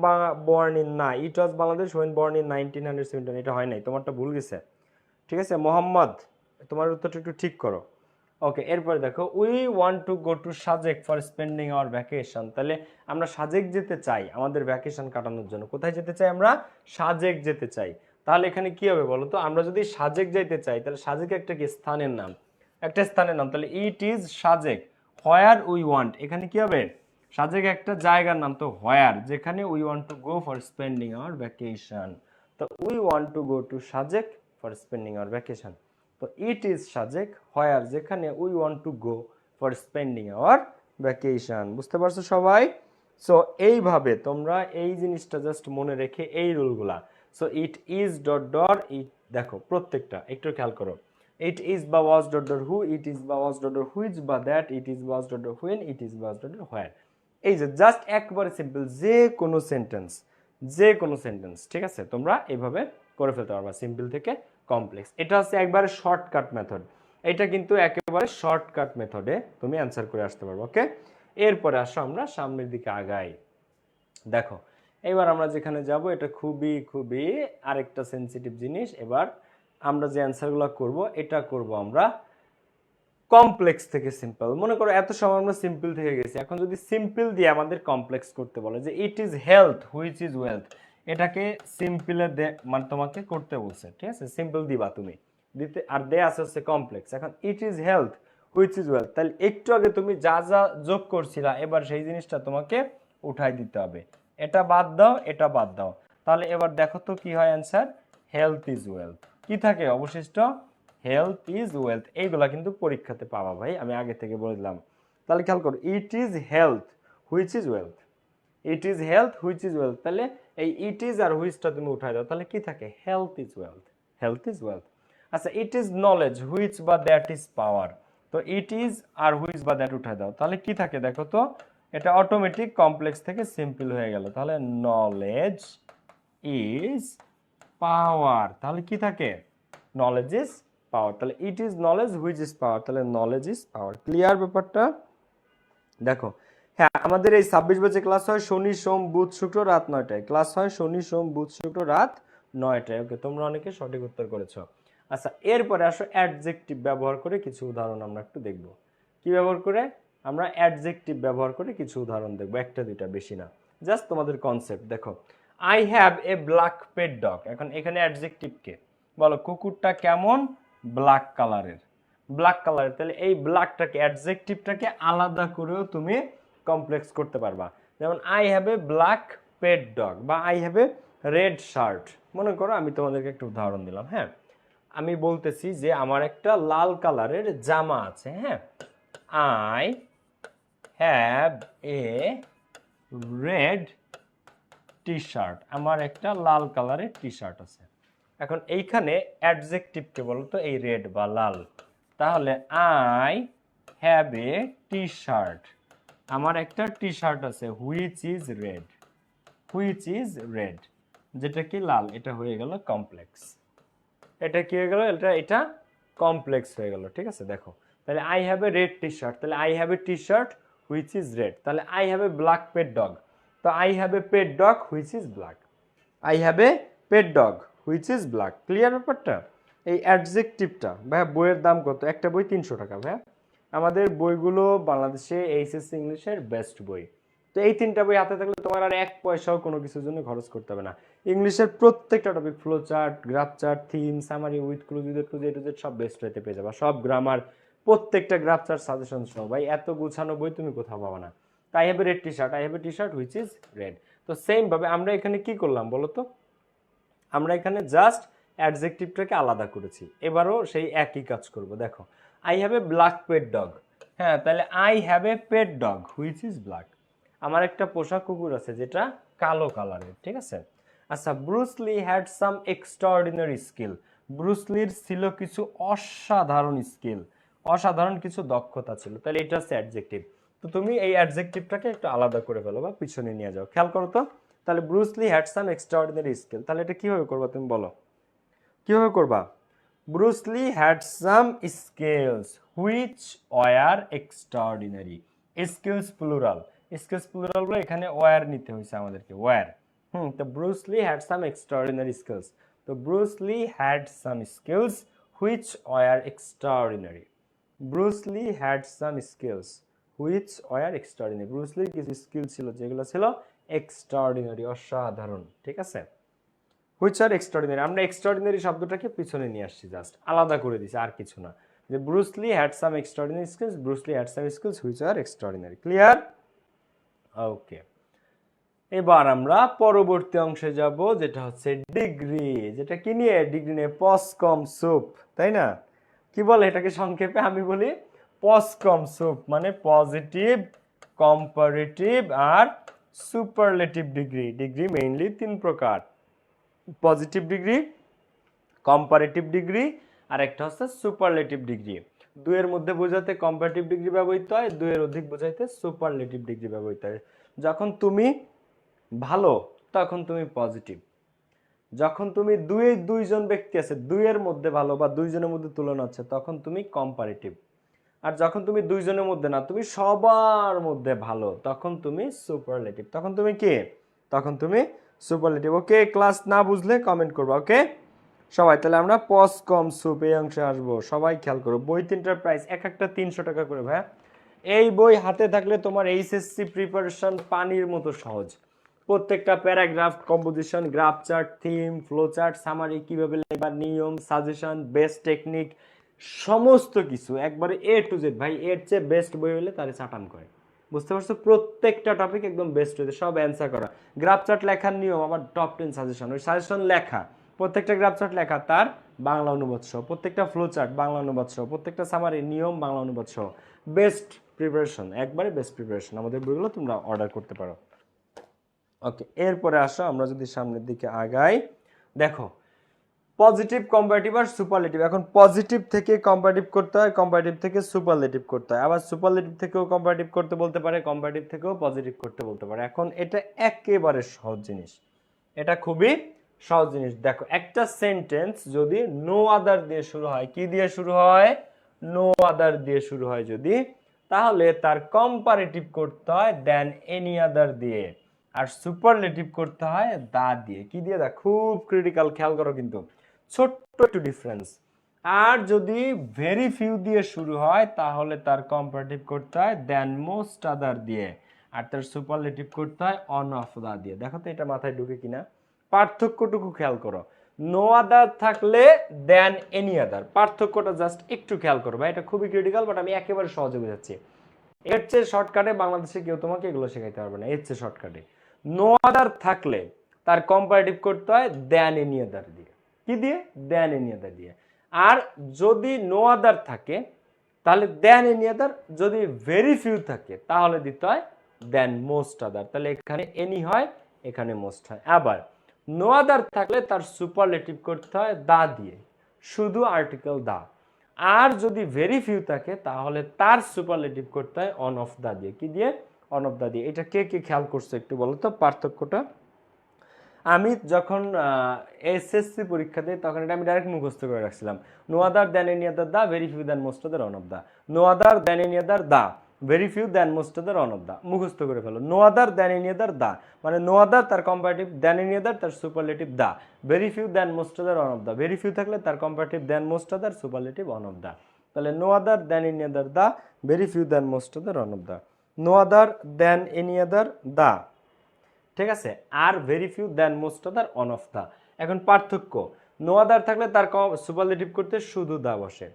born in, না, ইট was Bangladesh when born in 1971, এটা হয় নাই, তোমারটা ভুল গেছে, ঠিক আছে। মোহাম্মদ, তোমার উত্তরটা একটু ঠিক করো। ওকে, এরপরে দেখো we want to go to Sajek for spending our vacation. তাহলে আমরা সাজেক যেতে চাই আমাদের ভ্যাকেশন কাটানোর জন্য। কোথায় যেতে চাই আমরা? সাজেক যেতে চাই। তাহলে এখানে কি হবে বলো তো? আমরা যদি সাজেক যাইতে চাই, তাহলে সাজেক একটা কি স্থানের নাম, একটা স্থানের নাম। তাহলে it is Sajek where we want, এখানে কি হবে? সাজেক একটা জায়গার নাম, তো হোয়ার, যেখানে we want to go for spending our vacation. তো we want to go to Sajek for spending our vacation. তো ইট ইজ সাজেক হোয়ার, যেখানে we want to go for spending our vacation. বুঝতে পারছো সবাই? সো এইভাবে তোমরা এই জিনিসটা জাস্ট মনে রেখে এই রুলগুলা, so it is dot dot it, দেখো প্রত্যেকটা একটু খেয়াল করো। ইট ইজ বা was dot dot who, it is বা ওয়াজ ডট ডট হুইচ বা that, it is was dot dot when, it is was dot dot where. এই যে জাস্ট একবারে সিম্পল, যে কোনো সেন্টেন্স, যে কোনো সেন্টেন্স, ঠিক আছে, তোমরা এইভাবে করে ফেলতে পারবা, সিম্পল থেকে কমপ্লেক্স। এটা হচ্ছে একবারে শর্টকাট মেথড, এটা কিন্তু একেবারে শর্টকাট মেথডে তুমি অ্যান্সার করে আসতে পারবো। ওকে, এরপরে আসো আমরা সামনের দিকে আগাই। দেখো এবার আমরা যেখানে যাব, এটা খুবই খুবই আরেকটা সেন্সিটিভ জিনিস। এবার আমরা যে অ্যান্সারগুলো করব, এটা করব আমরা কমপ্লেক্স থেকে সিম্পল। মনে করো এত সময় আমরা সিম্পল থেকে গেছি, এখন যদি সিম্পল দিয়ে আমাদের কমপ্লেক্স করতে বলে যে it is health which is wealth, এটাকে সিম্পলে মানে তোমাকে করতে বলছে, ঠিক আছে? সিম্পল দিবা তুমি, দিতে আর দেয়া আছে হচ্ছে কমপ্লেক্স। এখন it is health which is wealth, তাহলে একটু আগে তুমি যা যা যোগ করছিলা এবার সেই জিনিসটা তোমাকে উঠাই দিতে হবে। এটা বাদ দাও, এটা বাদ দাও, তাহলে এবার দেখো তো কি হয় অ্যান্সার, হেলথ ইজ ওয়েলথ। কি থাকে অবশিষ্ট, হেলথ ইজ ওয়েলথ। এইগুলা কিন্তু পরীক্ষাতে পাবা ভাই, আমি আগে থেকে বলে দিলাম। তাহলে খেয়াল করো, it is health which is wealth, it is health which is wealth, তাহলে এই ইট ইজ আর হুইচটা তুমি উঠাই দাও, তাহলে কি থাকে, health is wealth, health is wealth. আচ্ছা, ইট ইজ নলেজ হুইচ বা দ্যাট ইজ পাওয়ার, তো ইট ইজ আর হুইচ বা দ্যাট উঠাই দাও, তাহলে কি থাকে দেখো তো, এটা অটোমেটিক কমপ্লেক্স থেকে সিম্পল হয়ে গেল, তাহলে নলেজ ইজ পাওয়ার, তাহলে কি থাকে, নলেজ ইজ পাওয়ার, তাহলে it is knowledge which is power, তাহলে নলেজ ইজ পাওয়ার। ক্লিয়ার ব্যাপারটা? দেখো, হ্যাঁ আমাদের এই 26 বাজে ক্লাস হয়, শনি সোম বুধ শুক্র রাত 9টায় ক্লাস হয়, শনি সোম বুধ শুক্র রাত 9টায়। ওকে, তোমরা অনেকে সঠিক উত্তর করেছো। আচ্ছা, এরপরে আসো অ্যাডজেক্টিভ ব্যবহার করে কিছু উদাহরণ আমরা একটু দেখব। কি ব্যবহার করে, আমরা অ্যাডজেক্টিভ ব্যবহার করে কিছু উদাহরণ দেখবো, একটা দুইটা, বেশি না, জাস্ট তোমাদের কনসেপ্ট। দেখো, I have a black pet dog, এখন এখানে অ্যাডজেক্টিভ কে বলো, কুকুরটা কেমন, ব্ল্যাক কালারের, ব্ল্যাক কালারের, তাহলে এই ব্ল্যাকটাকে অ্যাডজেক্টিভটাকে আলাদা করেও তুমি কমপ্লেক্স করতে পারবা। যেমন I have a black pet dog, বা I have a red shirt. মনে করো আমি তোমাদেরকে একটা উদাহরণ দিলাম, হ্যাঁ আমি বলতেছি যে আমার একটা লাল কালারের জামা আছে, হ্যাঁ I have a red T shirt, আমার একটা লাল কালারের টি শার্ট আছে। এখন এইখানে অ্যাডজেক্টিভকে বলো তো এই রেড বা লাল, তাহলে I have a T shirt, আমার একটা টি শার্ট আছে, which is red, which is red, যেটা কি লাল, এটা হয়ে গেল কমপ্লেক্স। এটা কি হয়ে গেল, এটা কমপ্লেক্স হয়ে গেল, ঠিক আছে? দেখো, তাহলে I have a red T shirt, তাহলে I have a T shirt which is red, তাহলে I have a black pet dog, তো I have a pet dog which is black, I have a pet dog which is black. Clear ব্যাপারটা? এই অ্যাডজেক্টিভটা ভাইয়া বইয়ের দাম কত, একটা বই 300 টাকা ভাইয়া, আমাদের বইগুলো বাংলাদেশে এইচএসসি ইংলিশের বেস্ট বই। তো এই 3টা বই হাতে থাকলে তোমার আর 1 পয়সাও কোনো কিছুর জন্য খরচ করতে হবে না। ইংলিশের প্রত্যেকটা topic, flow chart, graph chart, theme, summary with clues, with clues, A to Z সব বেস্ট হইতে পেয়ে যাবা, সব গ্রামার, প্রত্যেকটা গ্রাফ চার্ট, সাজেশন সহ। ভাই এত গুছানো বই তুমি কোথাও পাবা না। তো I have a red T shirt, I have a T shirt which is red. তো সেম ভাবে আমরা এখানে কি করলাম বলো তো, আমরা এখানে জাস্ট অ্যাডজেক্টিভটাকে আলাদা করেছি, এবারও সেই একই কাজ করব। দেখো, I have a black pet dog, হ্যাঁ তাহলে I have a pet dog which is black, আমার একটা পোষা কুকুর আছে যেটা কালো কালারের, ঠিক আছে? আচ্ছা, Bruce Lee had some extraordinary skill, ব্রুসলির ছিল কিছু অসাধারণ স্কিল, অসাধারণ কিছু দক্ষতা ছিল, তাহলে এটা হচ্ছে অ্যাডজেক্টিভ। তো তুমি এই অ্যাডজেক্টিভটাকে একটু আলাদা করে ফেলো বা পিছনে নিয়ে যাও, খেয়াল করো তো। তাহলে Bruce Lee had some extraordinary skill, তাহলে এটা কিভাবে করবা তুমি বলো, কিভাবে করবা? Bruce Lee had some skills which were extraordinary, skills plural, skills plural গুলো এখানে ওয়ার নিতে হয়েছে আমাদেরকে, ওয়ার। তো Bruce Lee had some extraordinary skills, তো Bruce Lee had some skills which were extraordinary, Bruce Lee had some skills which were extraordinary, ব্রুসলির কিছু skill ছিল যেগুলো ছিল এক্সট্রাঅর্ডিনারি, অসাধারণ, ঠিক আছে? হুইচ আর এক্সট্রাঅর্ডিনারি, আমরা এক্সট্রাঅর্ডিনারি শব্দটাকে পিছনে নিয়ে আসছি, জাস্ট আলাদা করে দিছি, আর কিছু না। যে Bruce Lee had some extraordinary skills, Bruce Lee had some skills which are extraordinary. Clear? Okay, এবার আমরা পরবর্তী অংশে যাব, যেটা হচ্ছে ডিগ্রি, যেটা কি নিয়ে, ডিগ্রি নিয়ে, পসকম সুপ, তাই না? কি বলে এটাকে সংক্ষেপে, আমি বলি পসকম সুপ, মানে পজিটিভ, কম্পারেটিভ আর সুপারলেটিভ ডিগ্রি। ডিগ্রি মেইনলি 3 প্রকার, পজিটিভ ডিগ্রি, কম্পারেটিভ ডিগ্রি, আর একটা হচ্ছে সুপারলেটিভ ডিগ্রি। 2-এর মধ্যে বোঝাতে কম্পারেটিভ ডিগ্রি ব্যবহৃত হয়, 2-এর অধিক বোঝাইতে সুপারলেটিভ ডিগ্রি ব্যবহৃত হয়। যখন তুমি ভালো তখন তুমি পজিটিভ, যখন তুমি দুইজন ব্যক্তি আছে 2-এর মধ্যে ভালো বা 2জনের মধ্যে তুলনা হচ্ছে তখন তুমি কম্পারেটিভ, আর যখন তুমি 2জনের মধ্যে না, তুমি সবার মধ্যে ভালো, তখন তুমি সুপারলেটিভ, তখন তুমি কি, তখন তুমি সুপারলেটিভ। ওকে, ক্লাস না বুঝলে কমেন্ট করবা, ওকে? সবাই তাহলে আমরা পজ কম সুপ এই অংশে আসবো। সবাই খেয়াল করো, বই তিনটার প্রাইস এক একটা 300 টাকা করে ভাই। এই বই হাতে থাকলে তোমার এইচএসসি প্রিপারেশন পানির মতো সহজ। প্রত্যেকটা paragraph, composition, graph chart, theme, flow chart, summary, কিভাবে লেখা, নিয়ম, সাজেশন, বেস্ট টেকনিক, সমস্ত কিছু একবারে এ টু জেড ভাই। এর চেয়ে বেস্ট বই হলে তারে চাটান করে, বুঝতে পারছো? প্রত্যেকটা টপিক একদম বেস্ট হয়েছে, সব অ্যান্সার করা। গ্রাফ চার্ট লেখার নিয়ম আবার টপ 10 সাজেশন, ওই সাজেশন লেখা, প্রত্যেকটা গ্রাফ চার্ট লেখা, তার বাংলা অনুবাদ সহ, প্রত্যেকটা ফ্লো চার্ট বাংলা অনুবাদ সহ, প্রত্যেকটা সামারি, নিয়ম বাংলা অনুবাদ সহ, বেস্ট প্রিপারেশন, একবারে বেস্ট প্রিপারেশন। আমাদের বইগুলো তোমরা অর্ডার করতে পারো। ওকে, এরপরে আসো আমরা যদি সামনের দিকে আগাই, দেখো পজিটিভ, কম্পারেটিভ আর সুপারলেটিভ। এখন পজিটিভ থেকে কম্পারেটিভ করতে হয়, কম্পারেটিভ থেকে সুপারলেটিভ করতে হয়, আবার সুপারলেটিভ থেকেও কম্পারেটিভ করতে বলতে পারে, কম্পারেটিভ থেকেও পজিটিভ করতে বলতে পারে। এখন এটা একেবারে সহজ জিনিস, এটা খুবই সহজ জিনিস। দেখো একটা সেন্টেন্স যদি নো আদার দিয়ে শুরু হয়, কি দিয়ে শুরু হয়? নো আদার দিয়ে শুরু হয় যদি, তাহলে তার কম্পারেটিভ করতে হয় দেন এনি আদার দিয়ে, আর সুপারলেটিভ করতে হয় দা দিয়ে। কি দিয়ে? দা। খুব ক্রিটিক্যাল, খেয়াল করো কিন্তু, ছোট্ট একটু ডিফারেন্স। আর যদি ভেরি ফিউ দিয়ে শুরু হয় তাহলে তার কম্পারেটিভ করতে হয় দেন মোস্ট আদার দিয়ে, আর তার সুপারলেটিভ করতে হয় অন অফ দা দিয়ে। দেখো তো এটা মাথায় ঢুকে কিনা, পার্থক্যটুকু খেয়াল করো। নো আদার থাকলে দেন এনি আদার, পার্থক্যটা জাস্ট একটু খেয়াল করো ভাই, এটা খুবই ক্রিটিক্যাল, বাট আমি একেবারে সহজে বোঝাচ্ছি। এর চেয়ে শর্টকাটে বাংলাদেশে কেউ তোমাকে এগুলো শেখাইতে পারবে না, এর চেয়ে শর্টকাটে। নো আদার থাকলে তার কম্পারেটিভ করতে হয় দেন এনি আদার দিয়ে। কি দিয়ে? দেন এনি আদার দিয়ে। আর যদি নো আদার থাকে তাহলে দেন এনি আদার, যদি ভেরি ফিউ থাকে তাহলে দিতে হয় দেন মোস্ট আদার। তাহলে এখানে এনি হয়, এখানে মোস্ট হয়। আবার নো আদার থাকলে তার সুপারলেটিভ করতে হয় দা দিয়ে, শুধু আর্টিকেল দা। আর যদি ভেরি ফিউ থাকে তাহলে তার সুপারলেটিভ করতে হয় অন অফ দা দিয়ে। কি দিয়ে? অন অফ দা দিয়ে। এটা কে কে খেয়াল করছো একটু বলো তো পার্থক্যটা। আমি যখন এসএসসি পরীক্ষা দিই তখন এটা আমি ডাইরেক্ট মুখস্থ করে রাখছিলাম। No other than any other the, very few than most other one of the. No other than any other the, very few than most other one of the. মুখস্থ করে ফেলো। No other than any other দা মানে no other তার comparative দেন any other তার superlative the, very few than most other one of the. Very few থাকলে তার comparative than most other superlative one of the. তাহলে no other than any other the, very few than most other one of the. No other than any other the, ঠিক আছে, আর very few than most other one of the. এখন পার্থক্য, no other থাকলে তার superlative করতে শুধু দা বসে,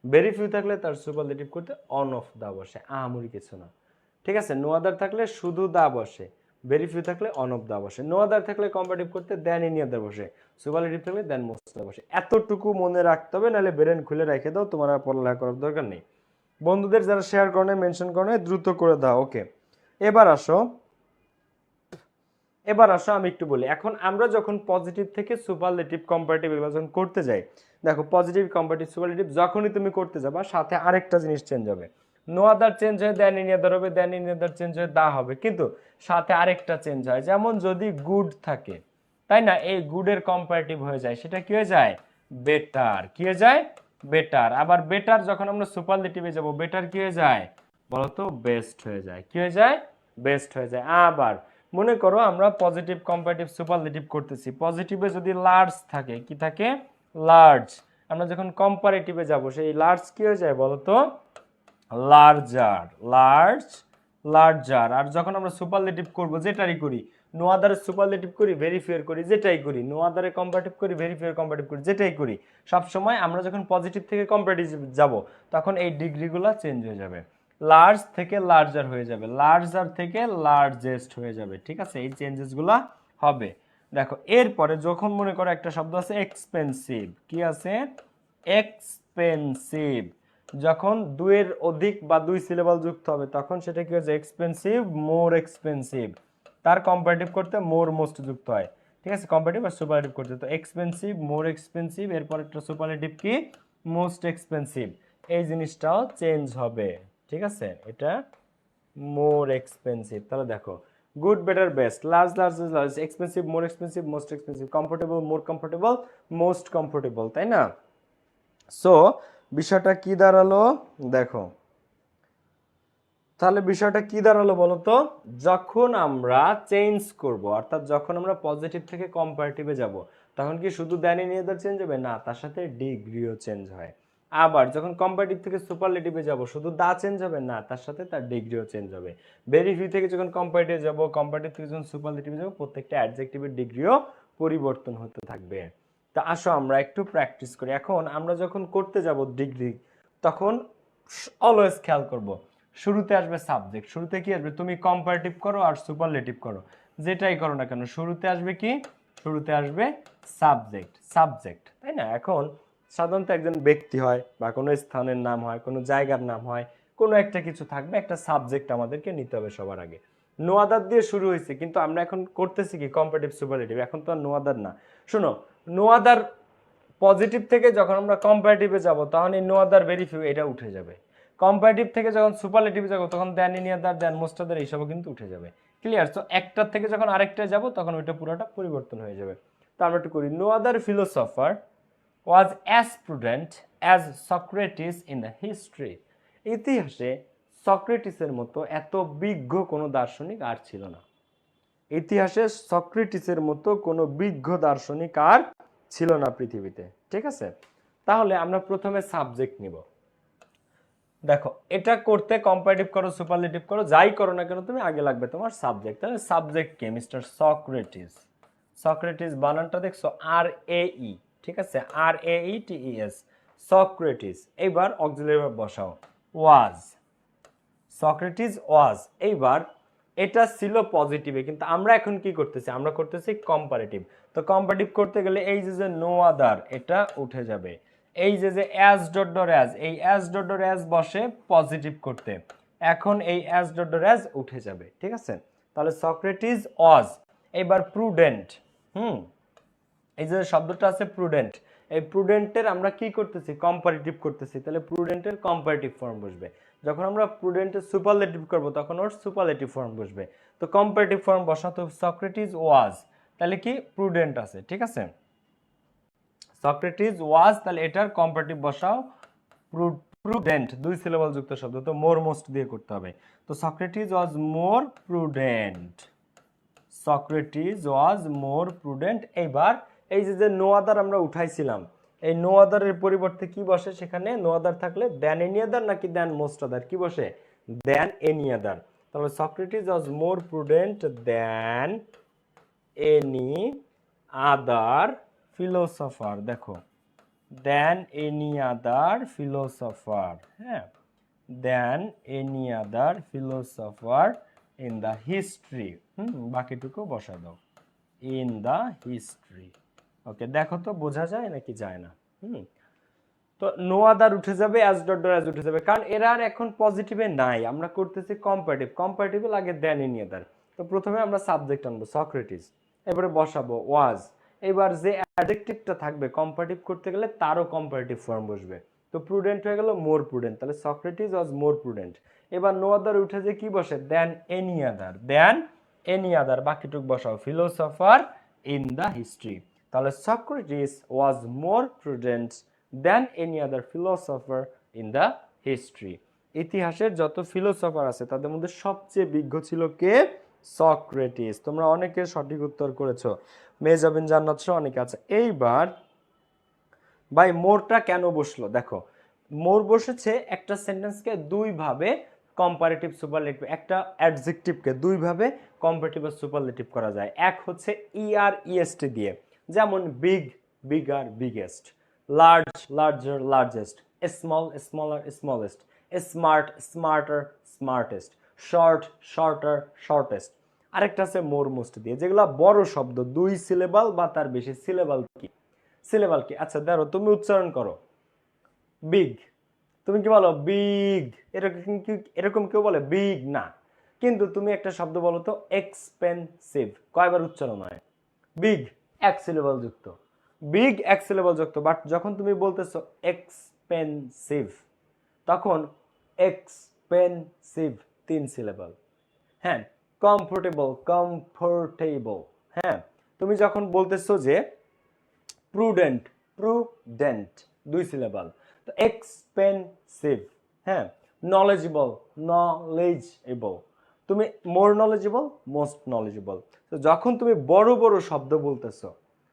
ভেরি ফিউ থাকলে তার সুপারলেটিভ করতে অন অফ দা বসে, আহামরি কিছু না। ঠিক আছে, নো আদার থাকলে শুধু দা বসে, ভেরি ফিউ থাকলে অন অফ দা বসে, নো আদার থাকলে কম্পারেটিভ করতে দেন এনি আদার বসে, সুপারলেটিভ থাকলে দেন মোস্ট আদার বসে। এতটুকু মনে রাখতে হবে, নাহলে ব্রেন খুলে রেখে দাও, তোমার আর পড়ালেখা করার দরকার নেই। বন্ধুদের যারা শেয়ার করে মেনশন করে দ্রুত করে দাও। ওকে, এবার আসো, আমি একটু বলি। এখন আমরা যখন পজিটিভ থেকে সুপারলেটিভ কম্পারেটিভ যখন করতে যাই, দেখো পজিটিভ কম্পারেটিভ সুপারলেটিভ যখনই তুমি করতে যাবা সাথে আরেকটা জিনিস চেঞ্জ হবে। নো আদার চেঞ্জ হয়ে দেন এনি আদার হবে, দেন এনি আদার চেঞ্জ হয়ে দা হবে, কিন্তু সাথে আরেকটা চেঞ্জ হয়। যেমন যদি গুড থাকে, তাই না, এই গুডের কম্পারেটিভ হয়ে যায়, সেটা কি হয়ে যায়? বেটার। কি হয়ে যায়? বেটার। আবার বেটার যখন আমরা সুপারলেটিভে যাব, বেটার কি হয়ে যায় বলতো? বেস্ট হয়ে যায়। কি হয়ে যায়? বেস্ট হয়ে যায়। আবার মনে করো আমরা পজিটিভ কম্পারেটিভ সুপারলেটিভ করতেছি, পজিটিভে যদি লার্জ থাকে, কি থাকে? লার্জ। আমরা যখন কম্পারেটিভে যাব সেই লার্জ কি হয়ে যায় বলতো? লার্জার। Large, larger. আর যখন আমরা সুপারলেটিভ করব, যেটারই করি, নো আদারে সুপারলেটিভ করি, ভেরিফায়ার করি, যেটাই করি, নো আদারে কম্পারেটিভ করি, ভেরিফায়ার কম্পারেটিভ করি, যেটাই করি, সব সময় আমরা যখন পজিটিভ থেকে কম্পারেটিভ যাব তখন এই ডিগ্রিগুলো চেঞ্জ হয়ে যাবে। লার্জ থেকে লার্জার হয়ে যাবে, লার্জার থেকে লার্জেস্ট হয়ে যাবে। ঠিক আছে, এই চেঞ্জেসগুলো হবে। দেখো এরপরে যখন মনে করো একটা শব্দ আছে এক্সপেন্সিভ, কি আছে? এক্সপেন্সিভ। যখন দুইয়ের অধিক বা দুই সিলেবল যুক্ত হবে তখন সেটা কি হচ্ছে? Expensive, more expensive. তার কম্পারেটিভ করতে মোর মোস্ট যুক্ত হয়। ঠিক আছে, কম্পারেটিভ আর সুপারলেটিভ করতে, তো এক্সপেন্সিভ, মোর এক্সপেন্সিভ, এরপর একটা সুপারলেটিভ কি? Most expensive. এই জিনিসটাও চেঞ্জ হবে। ঠিক আছে, এটা মোর এক্সপেন্সিভ। তাহলে দেখো good, better, best, large, largest, large, expensive, more expensive, most expensive, comfortable, more comfortable, most comfortable, তাই না? সো বিষয়টা কি দাঁড়ালো দেখো, তাহলে বিষয়টা কি দাঁড়ালো বলতো? যখন আমরা চেঞ্জ করব, অর্থাৎ যখন আমরা পজিটিভ থেকে কম্পারেটিভে যাব তখন কি শুধু দ্যান এনি আদার চেঞ্জ হবে না, তার সাথে ডিগ্রিও চেঞ্জ হয়। আবার যখন কম্পারেটিভ থেকে সুপারলেটিভে যাব শুধু দা চেঞ্জ হবে না, তার সাথে তার ডিগ্রিও চেঞ্জ হবে। ভেরি ফিউ থেকে যখন কম্পারেটিভ যাব, কম্পারেটিভ থেকে যখন সুপারলেটিভে যাব, প্রত্যেকটা অ্যাডজেক্টিভের ডিগ্রিও পরিবর্তন হতে থাকবে। তা আসো আমরা একটু প্র্যাকটিস করি। এখন আমরা যখন করতে যাব ডিগ্রি, তখন অলওয়েজ খেয়াল করব শুরুতে আসবে সাবজেক্ট। শুরুতে কি আসবে? তুমি কম্পারেটিভ করো আর সুপারলেটিভ করো, যেটাই করো না কেন, শুরুতে আসবে কি? শুরুতে আসবে সাবজেক্ট। সাবজেক্ট, তাই না? এখন সাধারণত একজন ব্যক্তি হয় বা কোনো স্থানের নাম হয়, কোনো জায়গার নাম হয়, কোনো একটা কিছু থাকবে, একটা সাবজেক্ট আমাদেরকে নিতে হবে সবার আগে। নো আদার দিয়ে শুরু হয়েছে, কিন্তু আমরা এখন করতেছি কি? Comparative superlative. এখন তো আর নো আদার না। শোনো, নো আদার পজিটিভ থেকে যখন আমরা কম্পারেটিভে যাব, তখন এই নো আদার ভেরি ফিউ এটা উঠে যাবে। কম্পারেটিভ থেকে যখন সুপারলেটিভে যাব, তখন দেন এনি আদার, দেন মোস্ট আদার এইসবও কিন্তু উঠে যাবে। ক্লিয়ার? তো একটার থেকে যখন আরেকটা যাব, তখন ওইটা পুরোটা পরিবর্তন হয়ে যাবে। তো আমরা একটু করি। No other philosopher was as prudent as Socrates in the history. ইতিহাসে সক্রেটিসের মতো এত বিজ্ঞ কোনো দার্শনিক আর ছিল না। ইতিহাসে সক্রেটিসের মতো কোনো বিজ্ঞ দার্শনিক আর ছিল না পৃথিবীতে। ঠিক আছে? তাহলে আমরা প্রথমে সাবজেক্ট নিব। দেখো, এটা করতে কম্পারেটিভ করো, সুপারলেটিভ করো, যাই করো না কেন, তুমি আগে লাগবে তোমার সাবজেক্ট। তাহলে সাবজেক্ট কে? Mister Socrates. সক্রেটিস বানানটা দেখছো? RAE, ঠিক আছে? RAETES, Socrates. এইবার অক্সিলারি ভার্ব বসাও, ওয়াজ। সক্রেটিস ওয়াজ। এইবার এটা ছিল পজিটিভে, কিন্তু আমরা এখন কি করতেছি? আমরা করতেছি কম্পারেটিভ। তো কম্পারেটিভ করতে গেলে এই যে নো আদার, এটা উঠে যাবে। এই যে অ্যাজ ডট ডট অ্যাজ, এই অ্যাজ ডট ডট অ্যাজ বসে পজিটিভ করতে, এখন এই অ্যাজ ডট ডট অ্যাজ উঠে যাবে। ঠিক আছে? তাহলে সক্রেটিস ওয়াজ। এবার প্রুডেন্ট। এই যে শব্দটা আছে প্রুডেন্ট, এই প্রুডেন্টের আমরা কি করতেছি? কম্পারেটিভ করতেছি। তাহলে প্রুডেন্টের কম্পারেটিভ ফর্ম বসবে। যখন আমরা প্রুডেন্টের সুপারলেটিভ করব, তখন ওর সুপারলেটিভ ফর্ম বসবে। তো কম্পারেটিভ ফর্ম বসাতো সক্রেটিস ওয়াজ, তাহলে কি? প্রুডেন্ট আছে। ঠিক আছে? সক্রেটিস ওয়াজ, তাহলে এটার কম্পারেটিভ বসাও প্রুডেন্ট, দুই সিলেবল যুক্ত শব্দ, তো মোর মোস্ট দিয়ে করতে হবে। তো Socrates was more prudent. Socrates was more prudent. এইবার এই যে নো আদার আমরা উঠাইছিলাম, এই নো আদারের পরিবর্তে কি বসে সেখানে? নো আদার থাকলে দেন এনি আদার নাকি দেন মোস্ট আদার? কি বসে? Than any other. তাহলে Socrates was more prudent than any other philosopher. দেখো, দেন এনি আদার ফিলোসফার, হ্যাঁ, than any other philosopher in the history. বাকিটুকু বসা দাও, ইন দ্য হিস্ট্রি। ওকে, দেখো তো বোঝা যায় নাকি যায় না? তো নো আদার উঠে যাবে, অ্যাজ ডট ডট অ্যাজ উঠে যাবে, কারণ এরা আর এখন পজিটিভে নাই। আমরা করতেছি কম্পারেটিভ। কম্পারেটিভে লাগে দেন এনি আদার। তো প্রথমে আমরা সাবজেক্ট আনবো সক্রেটিস, এবারে বসাবো ওয়াজ। এবার যে অ্যাডজেক্টিভটা থাকবে কম্পারেটিভ করতে গেলে, তারও কম্পারেটিভ ফর্ম বসবে। তো প্রুডেন্ট হয়ে গেল মোর প্রুডেন্ট, তাহলে সক্রেটিস ওয়াজ মোর প্রুডেন্ট। এবার নো আদার উঠে যে কি বসে? Than any other, than any other. বাকিটুক বসাও ফিলোসফার ইন দ্য হিস্ট্রি। তাহলে Socrates was more prudent than any other philosopher in the history. ইতিহাসের যত ফিলোসফার আছে তাদের মধ্যে সবচেয়ে বিজ্ঞ ছিল কে? সক্রেটিস। তোমরা অনেকে সঠিক উত্তর করেছো, মেজাবিন জান্নাত সহ অনেকে আছে। এইবার ভাই মোরটা কেন বসলো? দেখো, মোর বসেছে একটা সেন্টেন্সকে দুই ভাবে কম্পারেটিভ সুপারলেটিভ, একটা অ্যাডজেক্টিভকে দুই ভাবে কম্পারেটিভ আর সুপারলেটিভ করা যায়। এক হচ্ছে ER EST দিয়ে, যেমন big bigger biggest, large larger largest, small smaller smallest, smart smarter smartest, short shorter shortest. আরেকটা আছে মোর মোস্ট দিয়ে, যেগুলো বড় শব্দ, দুই সিলেবাল বা তার বেশি। সিলেবাল কি? সিলেবাল কি? আচ্ছা ধরো তুমি উচ্চারণ করো বিগ, তুমি কি বলো? বিগ। এরকম কি এরকম কেউ বলে? বিগ না। কিন্তু তুমি একটা শব্দ বলো তো, এক্সপেন্সিভ, কয়বার উচ্চারণ হয়? বিগ এক সিলেবাল যুক্ত, বিগ এক সিলেবাল যুক্ত। বাট যখন তুমি বলতেছো এক্সপেন্সিভ, তখন এক্সপেন্সিভ তিন সিলেবাল। হ্যাঁ, কমফোর্টেবল কমফোর্টেবল। হ্যাঁ, তুমি যখন বলতেছো যে প্রুডেন্ট প্রুডেন্ট দুই সিলেবাল। তো এক্সপেন্সিভ। হ্যাঁ, নলেজেবল নলেজেবল। তুমি মোর নলেজেবল মোস্ট নলেজেবল। তো যখন তুমি বড় বড় শব্দ বলতেছো,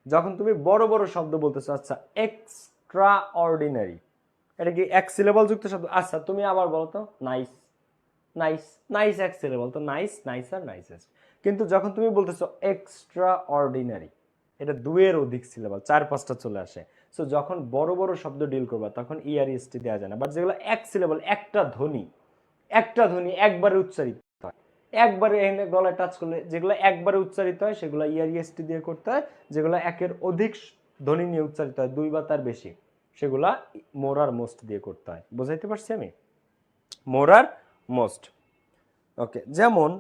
যখন তুমি বড় বড় শব্দ বলতেছো, আচ্ছা এক্সট্রা অর্ডিনারি, এটা কি এক সিলেবল যুক্ত শব্দ? আচ্ছা তুমি আবার বলো তো, নাইস। নাইস, নাইস এক সিলেবল, তো নাইস, নাইসার, নাইসেস্ট। কিন্তু যখন তুমি বলতেছো এক্সট্রা অর্ডিনারি, এটা দুয়ের অধিক সিলেবল, 4-5টা চলে আসে। সো যখন বড় বড় শব্দ ডিল করবা তখন ইআরইএসটি দেওয়া যায় না। বাট যেগুলো এক সিলেবল, একটা ধ্বনি একবারে উচ্চারিত হয়, একবারে এখানে গলায় টাচ করলে, যেগুলো একবারে উচ্চারিত হয় সেগুলো ইআরইএসটি দিয়ে করতে হয়। যেগুলো একের অধিক ধ্বনি নিয়ে উচ্চারিত হয়, 2 বা তার বেশি, সেগুলা মোর আর মোস্ট দিয়ে করতে হয়। বুঝাইতে পারছি আমি? মোর আর মোস্ট। ওকে, যেমন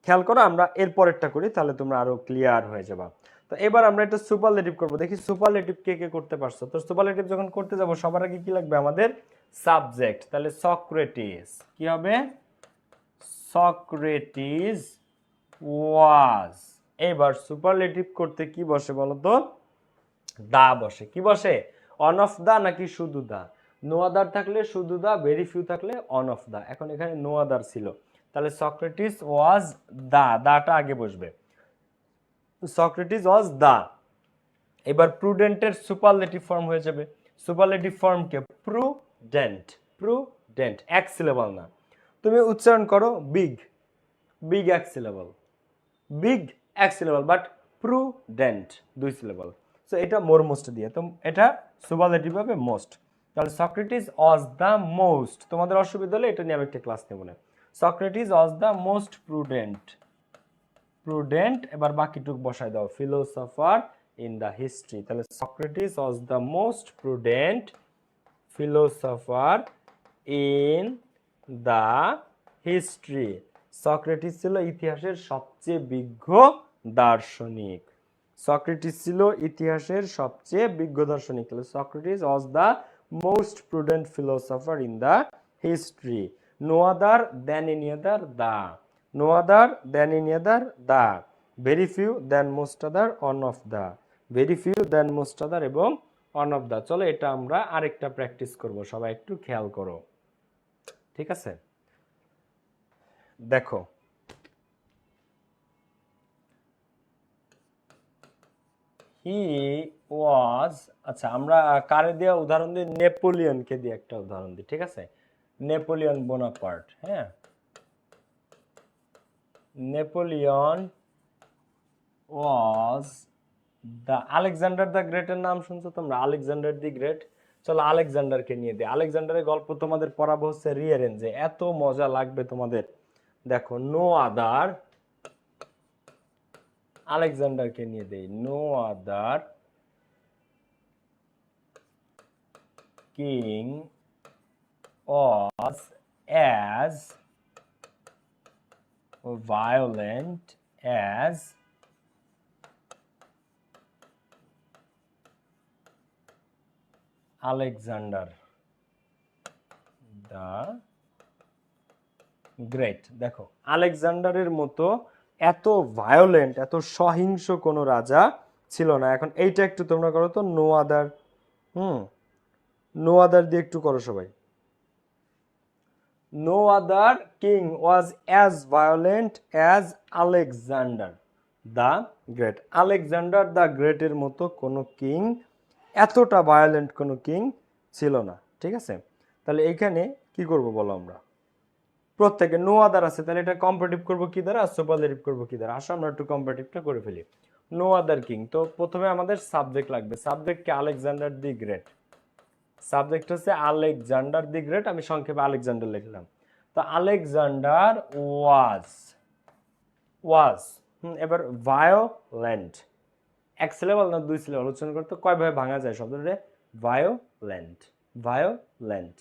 খেয়াল করো, আমরা এর পরেরটা করি, তাহলে তোমরা আরো ক্লিয়ার হয়ে যাবা। তো এবার আমরা একটা সুপারলেটিভ করব, দেখি সুপারলেটিভ কে কে করতে পারছো। তো সুপারলেটিভ যখন করতে যাব সবার আগে কি লাগবে আমাদের? সাবজেক্ট। তাহলে সক্রেটিস কি হবে? সক্রেটিস ওয়াজ। এবার সুপারলেটিভ করতে কি বসে বলো তো? দা বসে। কি বসে? অন অফ দা নাকি শুধু দা? নো আদার থাকলে শুধু দা, ভেরি ফিউ থাকলে অন অফ দা। এখন এখানে নো আদার ছিল, তাহলে সক্রেটিস ওয়াজ দা, দাটা আগে বসবে। সক্রেটিস ওয়াজ দা। এবার প্রুডেন্টের সুপারলেটিভ ফর্ম হয়ে যাবে। সুপারলেটিভ ফর্ম কে? প্রুডেন্ট। প্রুডেন্ট এক সিলেবল না, তুমি উচ্চারণ করো বিগ, বিগ এক সিলেবল, বিগ এক syllable, but prudent 2 syllable. So এটা মোর মোস্ট দিয়ে, তো এটা সুপারলেটিভ হবে মোস্ট। তাহলে সক্রেটিস ওয়াজ দ্য মোস্ট, তোমাদের অসুবিধা হলে এটা নিয়ে আমি একটা ক্লাস নেব না। Socrates was the most prudent, prudent. এবার বাকিটুক বসায় দাও, ফিলোসফার ইন দ্য হিস্ট্রি। তাহলে Socrates was the most prudent philosopher in the history. Socrates ছিল ইতিহাসের সবচেয়ে বিজ্ঞ দার্শনিক। সক্রেটিস ছিল ইতিহাসের সবচেয়ে বিজ্ঞ দার্শনিক। তাহলে Socrates was the most prudent philosopher in the history. No other than any other the, no other than any other the, very few than most other one of the, very few than most other এবং one of দা। চলো এটা আমরা আরেকটা practice করব, সবাই একটু খেয়াল করো, ঠিক আছে? দেখো, হি ওয়াজ, আচ্ছা আমরা কারে দিয়ে উদাহরণ দিই? নেপোলিয়নকে দিয়ে একটা উদাহরণ দিই, ঠিক আছে? নেপোলিয়ন বোনাপার্ট, হ্যাঁ, Napoleon was the, Alexander the গ্রেটের নাম শুনছো তোমরা? Alexander the Great. চলো আলেকজান্ডারকে নিয়ে দিই। আলেকজান্ডারের গল্প তোমাদের পড়াবো হচ্ছে রিয়ারেঞ্জে, এত মজা লাগবে তোমাদের। দেখো, নো আদার, আলেকজান্ডারকে নিয়ে দেই, no other king was as violent as Alexander the great. দেখো, আলেকজান্ডারের মতো এত ভায়োলেন্ট, এত সহিংস কোনো রাজা ছিল না। এখন এইটা একটু তোমরা করো তো, নো আদার, নো আদার দিয়ে একটু করো সবাই। No other king was as violent as Alexander the Great. Alexander the গ্রেটের মতো কোনো কিং, এতটা ভায়োলেন্ট কোনো কিং ছিল না, ঠিক আছে? তাহলে এইখানে কি করব বলো আমরা? প্রত্যেকে নো আদার আছে, তাহলে এটা কম্পারেটিভ করব কি দ্বারা, সুপারলেটিভ করব কি দ্বারা? আসো আমরা একটু কম্পারেটিভটা করে ফেলি। নো আদার কিং, তো প্রথমে আমাদের সাবজেক্ট লাগবে। সাবজেক্টকে আলেকজান্ডার দি গ্রেট, সাবজেক্ট হচ্ছে আলেকজান্ডার দি গ্রেট, আমি সংক্ষেপে আলেকজান্ডার লিখলাম। তো আলেকজান্ডার ওয়াজ, ওয়াজ, এবার ভায়োলেন্ট, এক সিলেবল না 2 সিলেবল উচ্চারণ করতে কয় ভাবে ভাঙা যায় শব্দটা? Violent, violent.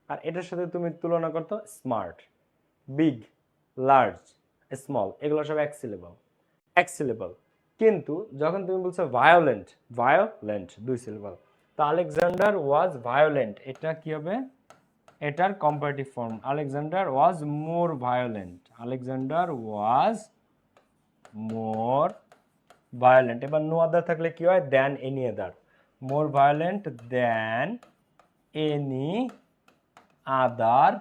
আর এটার সাথে তুমি তুলনা করতো স্মার্ট, বিগ, লার্জ, স্মল, এগুলো সব এক সিলেবল, এক সিলেবল। কিন্তু যখন তুমি বলছো ভায়োলেন্ট, ভায়োলেন্ট 2 সিলেবল, তো আলেকজান্ডার ওয়াজ ভায়োলেন্ট, এটা কি হবে? এটার comparative form, Alexander was more violent, Alexander was more violent. এবার নো আদার থাকলে কি হয়? Than any other, more violent than any other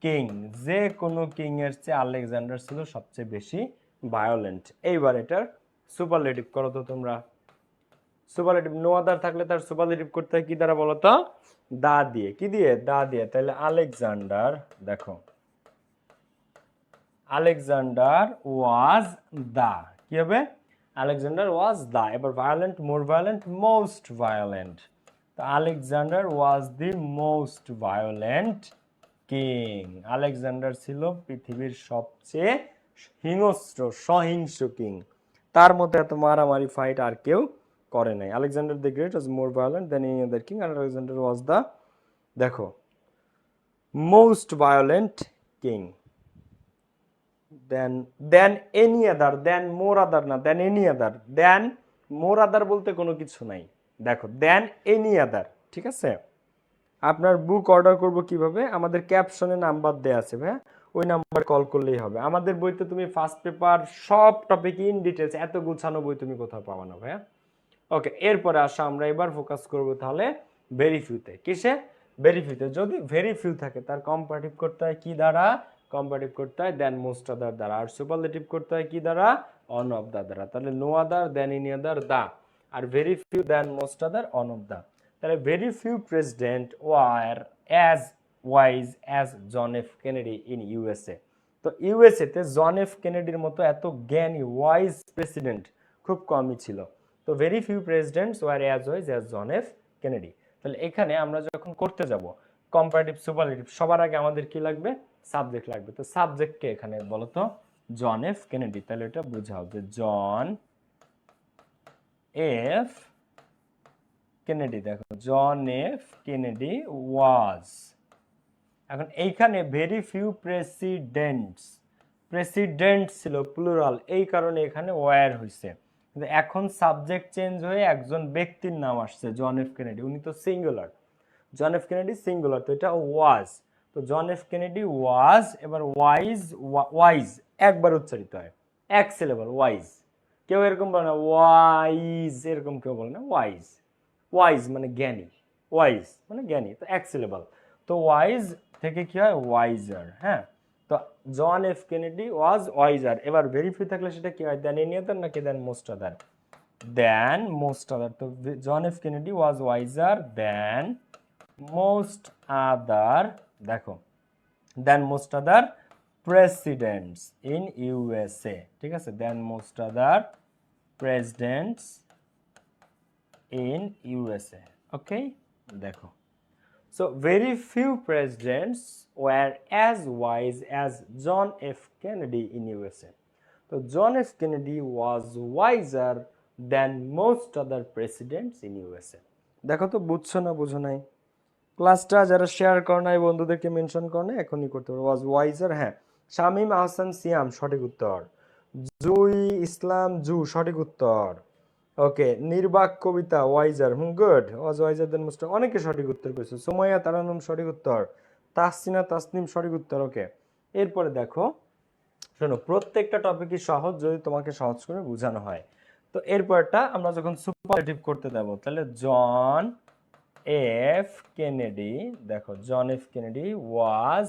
king, যে কোনো কিং এর চেয়ে আলেকজান্ডার ছিল সবচেয়ে বেশি ভায়োলেন্ট। এইবার এটার সুপারলেটিভ করো তো তোমরা। সুপারলেটিভ নো আদার থাকলে তার সুপারলেটিভ করতে হয় কি দ্বারা বলো তো? দা দিয়ে। কি দিয়ে? দা দিয়ে। তাহলে আলেকজান্ডার, দেখো আলেকজান্ডার ওয়াজ দা, কি হবে? আলেকজান্ডার ওয়াজ দা। এবার ভায়োলেন্ট, মোর ভায়োলেন্ট, মোস্ট ভায়োলেন্ট। তো Alexander was the most violent king. Alexander ছিল পৃথিবীর সবচেয়ে হিংস্র, সহিংস কিং। তার মতো এত মারামারি ফাইট আর কেউ করে নাই। Alexander the Great was more violent than any other king, আর আলেকজান্ডার ওয়াজ দা, দেখো, most violent king than any other, than more other না, than any other. Than more আদার বলতে কোনো কিছু নাই, দেখো দেন এনি আদার, ঠিক আছে? আপনার বুক অর্ডার করব কিভাবে? আমাদের ক্যাপশনে নাম্বার দেয়া আছে ভাই, ওই নাম্বার কল করলেই হবে। আমাদের বইতে তুমি ফার্স্ট পেপার সব টপিক ইন ডিটেলস, এত গুছানো বই তুমি কোথাও পাবা না ভাইয়া। ওকে, এরপরে আসা আমরা এবার ফোকাস করব তাহলে ভেরি ফিউতে। কিসে? ভেরি ফিউতে। যদি ভেরি ফিউ থাকে তার কম্পারেটিভ করতে হয় কি দ্বারা? কম্পারেটিভ করতে হয় দেন মোস্ট আদার দ্বারা। আর সুপারলেটিভ করতে হয় কি দ্বারা? অন অফ দা দ্বারা। তাহলে no other than any other the, আর very few than most other one of the. তাহলে very few president were as wise as John F Kennedy in USA. তো ইউএসএ তে জন এফ কেনেডির মতো এত জ্ঞানী wise president খুব কমই ছিল। তো very few presidents were as wise as John F Kennedy. তাহলে এখানে আমরা যখন করতে যাব কম্পারেটিভ সুপারলেটিভ, সবার আগে আমাদের কি লাগবে? সাবজেক্ট লাগবে। তো সাবজেক্টকে এখানে বলো তো জন এফ কেনেডি। তাহলে এটা বোঝাও যে জন এফ কেনেডি, দেখো জন এফ কেনেডি ওয়াজ। এখন এইখানে ভেরি ফিউ প্রেসিডেন্টস, প্রেসিডেন্ট ছিল প্লুরাল, এই কারণে এখানে ওয়ার হয়েছে। কিন্তু এখন সাবজেক্ট চেঞ্জ হয়ে একজন ব্যক্তির নাম আসছে জন এফ কেনেডি, উনি তো singular. John F Kennedy singular, তো এটা ওয়াজ। তো জন এফ কেনেডি ওয়াজ, এবার ওয়াইজ, ওয়াইজ একবার উচ্চারিত হয়, এক সিলেবল ওয়াইজ। কেউ এরকম বলে না ওয়াইজ, এরকম কেউ বলে না, ওয়াইজ। ওয়াইজ মানে জ্ঞানী, ওয়াইজ মানে জ্ঞানী, তো এক সিলেবল। তো ওয়াইজ থেকে কি হয়? ওয়াইজার। হ্যাঁ, তো John F Kennedy was wiser. এবার ভেরিফাই থাকলে সেটা কি হয়? দেন এনি আদার নাকি দেন মোস্ট আদার? দেন মোস্ট আদার। তো John F Kennedy was wiser than most other, দেখো than most other presidents in USA, ঠিক আছে? Than most other presidents in USA. Okay, দেখো, so very few presidents were as wise as John F. Kennedy in USA. So John F. Kennedy was wiser than most other presidents in USA. দেখো তো বুঝছো না বুঝো নাই? ক্লাসটা যারা share করো নাই, বন্ধুদেরকে মেনশন করো না, এখনই করতে পারো। ওয়াজ ওয়াইজার, হ্যাঁ। শামীম আহসান সিয়াম সঠিক উত্তর। জুই ইসলাম জু সঠিক উত্তর। ওকে, নির্বাক কবিতা ওয়াইজার, গুড। ওয়াজ ওয়াইজার দেন মোস্ট, অনেকে সঠিক উত্তর করেছে। সুমাইয়া তারানুম সঠিক উত্তর। তাসসিনা তাসনিম সঠিক উত্তর। ওকে, এরপরে দেখো, শোনো, প্রত্যেকটা টপিকই সহজ যদি তোমাকে সহজ করে বোঝানো হয়। তো এরপরটা আমরা যখন সুপারলেটিভ করতে যাব, তাহলে জন এফ কেনেডি, দেখো জন এফ কেনেডি ওয়াজ,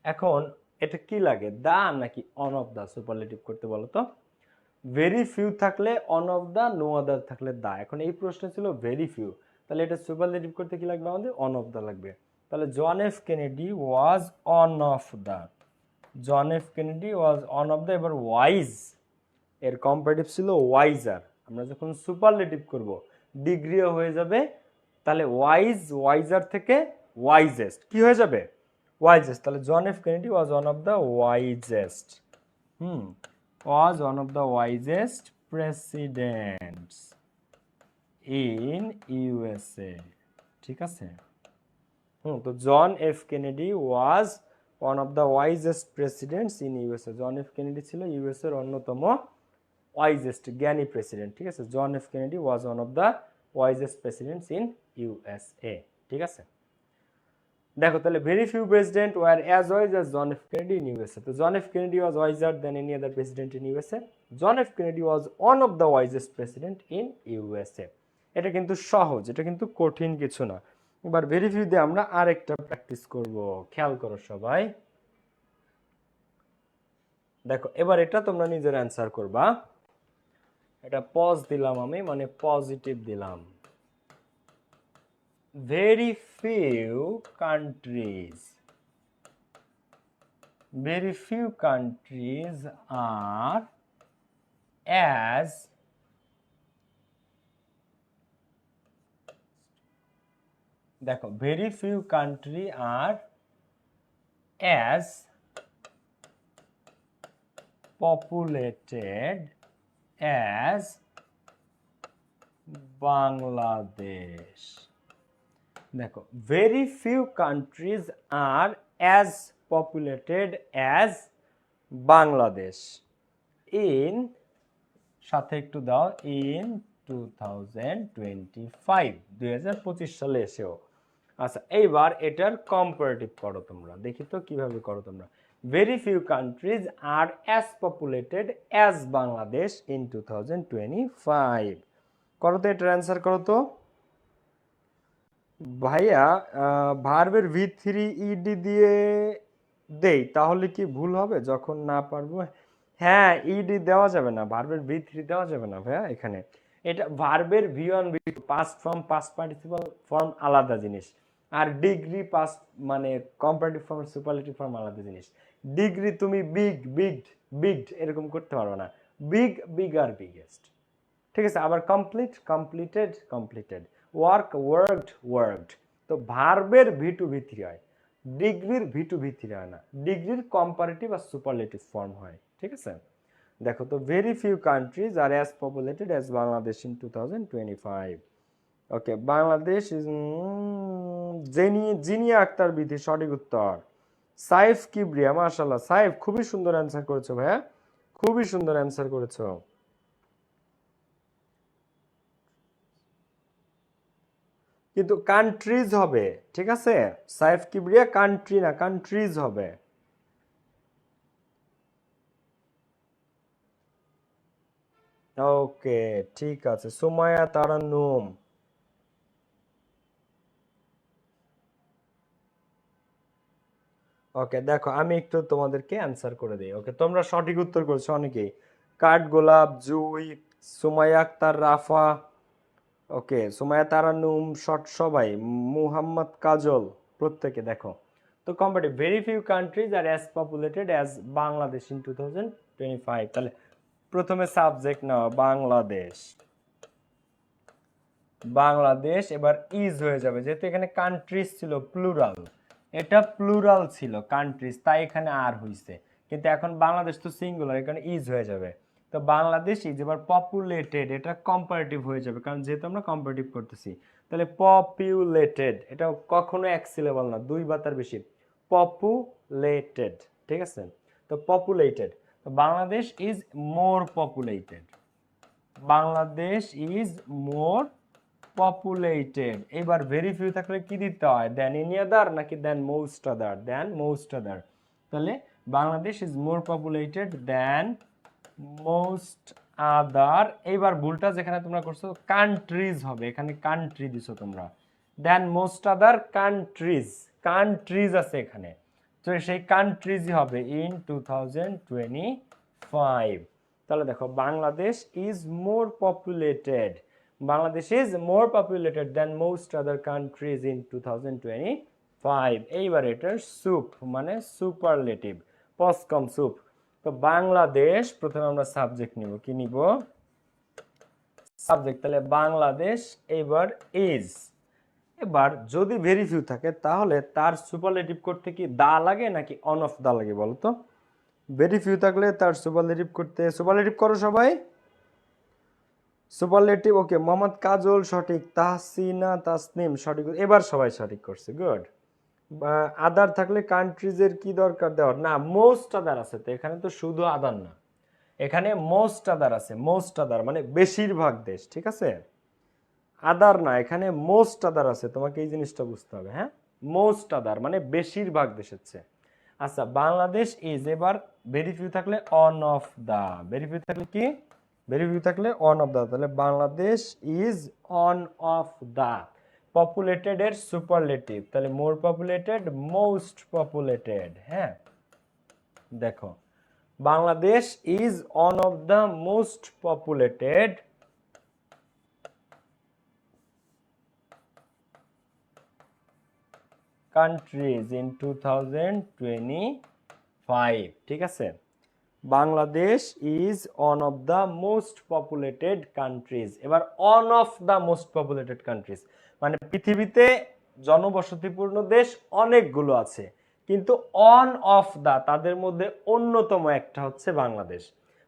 এখন এটা কি লাগে? দা নাকি অন অফ দা সুপারলেটিভ করতে বলো তো? ভেরি ফিউ থাকলে one of the, no other থাকলে দা। এখন এই প্রশ্ন ছিল ভেরি ফিউ, তাহলে এটা সুপারলেটিভ করতে কি লাগবে আমাদের? অন অফ দা লাগবে। তাহলে John F Kennedy was one of the, John F Kennedy was one of the. এবার ওয়াইজ, এর কম্পারেটিভ ছিল ওয়াইজার। আমরা যখন সুপারলেটিভ করব ডিগ্রিও হয়ে যাবে, তাহলে ওয়াইজ, ওয়াইজার থেকে ওয়াইজেস্ট কি হয়ে যাবে? ওয়াইজেস্ট। তাহলে John F Kennedy was one of the wisest, was one of the wisest presidents in USA, ঠিক আছে? তো John F Kennedy was one of the wisest presidents in USA. John F Kennedy ছিল USA এর অন্যতম wisest জ্ঞানী president, ঠিক আছে? John F Kennedy was one of the wisest presidents in USA, ঠিক আছে? দেখো, তাহলে very few president were as wise as John F Kennedy in USA. তো John F Kennedy was wiser than any other president in USA. John F Kennedy was one of the wisest president in USA. এটা কিন্তু সহজ, এটা কিন্তু কঠিন কিছু না। এবার ভেরি ফিউ দিয়ে আমরা আরেকটা প্র্যাকটিস করব, খেয়াল করো সবাই। দেখো, এবার এটা তোমরা নিজের অ্যান্সার করবা। এটা পজ দিলাম আমি, মানে পজিটিভ দিলাম। very few countries are as দেখো very few country are as populated as Bangladesh. দেখো very few countries are as populated as Bangladesh in, সাথে একটু দাও, in 2025 সালে এসেও। আচ্ছা এইবার এটার কম্পারেটিভ করো তোমরা, দেখি তো কিভাবে করো তোমরা। very few countries are as populated as Bangladesh in 2025 করো তো, এটার অ্যান্সার করো তো ভাইয়া। ভার্বের ভি3 ইডি দিয়ে দেই তাহলে কি ভুল হবে যখন না পারবো? হ্যাঁ, ইডি দেওয়া যাবে না, ভার্বের ভি3 দেওয়া যাবে না ভাইয়া এখানে। এটা ভার্বের V1 ভি2 past form past participle form আলাদা জিনিস, আর ডিগ্রি পাস্ট মানে কম্পারেটিভ ফর্ম সুপারলেটিভ ফর্ম আলাদা জিনিস। ডিগ্রি তুমি বিগ বিগড বিগড এরকম করতে পারবে না, বিগ বিগার বিগেস্ট, ঠিক আছে। আবার complete completed completed, work worked worked. তো ভার্বের ভি2 ভি3 হয়, ডিগ্রির ভি2 ভি3 হয় না, ডিগ্রির কম্পারেটিভ আর সুপারলেটিভ ফর্ম হয়, ঠিক আছে। দেখো তো very few countries are as populated as Bangladesh in 2025। Okay, Bangladesh is Jinia Akter Bidhi সঠিক উত্তর। সাইফ কিবরিয়া, মাশাআল্লাহ সাইফ খুবই সুন্দর অ্যান্সার করেছো ভাইয়া, খুবই সুন্দর অ্যান্সার করেছো। কিন্তু কান্ট্রিজ হবে, ঠিক আছে সাইফ কিবরিয়া, কান্ট্রি না কান্ট্রিজ হবে। ওকে ঠিক আছে, সুমায়া তারান্নুম। ওকে দেখো আমি একটু তোমাদেরকে অ্যান্সার করে দিই। ওকে তোমরা সঠিক উত্তর করেছো অনেকেই, কাঠ গোলাপ, জুই, সুমাইয়া আক্তার, রাফা, ওকে সুমাইয়া তারান্নুম, সবাই, মুহাম্মদ কাজল, প্রত্যেকে দেখো। তো comparative very few countries are as populated as Bangladesh in 2025। তাহলে প্রথমে সাবজেক্ট নাও বাংলাদেশ, বাংলাদেশ এবার ইজ হয়ে যাবে, যেহেতু এখানে কান্ট্রিজ ছিল প্লুরাল, এটা প্লুরাল ছিল কান্ট্রিজ তাই এখানে আর হইছে, কিন্তু এখন বাংলাদেশ তো সিঙ্গুলার এখানে ইজ হয়ে যাবে। তো বাংলাদেশ ইজ এবার পপুলেটেড, এটা কম্পারেটিভ হয়ে যাবে কারণ যেহেতু আমরা কম্পারেটিভ করতেছি। তাহলে পপুলেটেড এটা কখনো এক সিলেবল না, দুই বা তার বেশি, পপুলেটেড, ঠিক আছে। তো পপুলেটেড, তো Bangladesh is more populated, Bangladesh is more populated. এবার ভেরি ফিউ থাকলে কি দিতে হয়, দেন এনি আদার নাকি দেন মোস্ট আদার, দেন মোস্ট আদার। তাহলে Bangladesh is more populated than most other. এইবার ভুলটা যেখানে তোমরা করছো কান্ট্রিজ হবে, এখানে কান্ট্রি দিছো তোমরা, দেন মোস্ট আদার কান্ট্রিজ, কান্ট্রিজ আছে এখানে, তো সেই কান্ট্রিজই হবে ইন 2025। তাহলে দেখো Bangladesh is more populated, Bangladesh is more populated than most other countries in 2025। এইবার এটার সুপ মানে সুপারলেটিভ, পসকম সুপ। তো বাংলাদেশ প্রথমে আমরা সাবজেক্ট নিব, কি নিব সাবজেক্ট, তাহলে বাংলাদেশ এবার ইজ। এবার যদি ভেরি ফিউ থাকে তাহলে তার সুপারলেটিভ করতে কি দা লাগে নাকি অন অফ দা লাগে বলো তো? ভেরি ফিউ থাকলে তার সুপারলেটিভ করতে, সুপারলেটিভ করো সবাই, সুপারলেটিভ। ওকে মোহাম্মদ কাজল সঠিক, তাহসিনা তাসনিম সঠিক, এবার সবাই সঠিক করছে, গুড। আদার থাকলে কান্ট্রিজের কি দরকার দেওয়ার, না মোস্ট আদার আছে, তো এখানে তো শুধু আদার না, এখানে মোস্ট আদার আছে, মোস্ট আদার মানে বেশিরভাগ দেশ, ঠিক আছে, আদার না, এখানে মোস্ট আদার আছে, তোমাকে এই জিনিসটা বুঝতে হবে। হ্যাঁ মোস্ট আদার মানে বেশিরভাগ দেশ হচ্ছে। আচ্ছা বাংলাদেশ ইজ, এবার ভেরি ফিউ থাকলে one of the, very few থাকলে কি, ভেরি ফিউ থাকলে অন অফ দা, তাহলে Bangladesh is one of the. Populated এর সুপারলেটিভ, তাহলে মোর পপুলেটেড মোস্ট পপুলেটেড। হ্যাঁ দেখো Bangladesh is one of the most populated countries in 2025 ঠিক আছে Bangladesh is one of the most populated countries এবার one of the most populated countries মানে পৃথিবীতে জনবসতিপূর্ণ দেশ অনেকগুলো আছে কিন্তু ওয়ান অফ দ্য তাদের মধ্যে অন্যতম একটা হচ্ছে বাংলাদেশ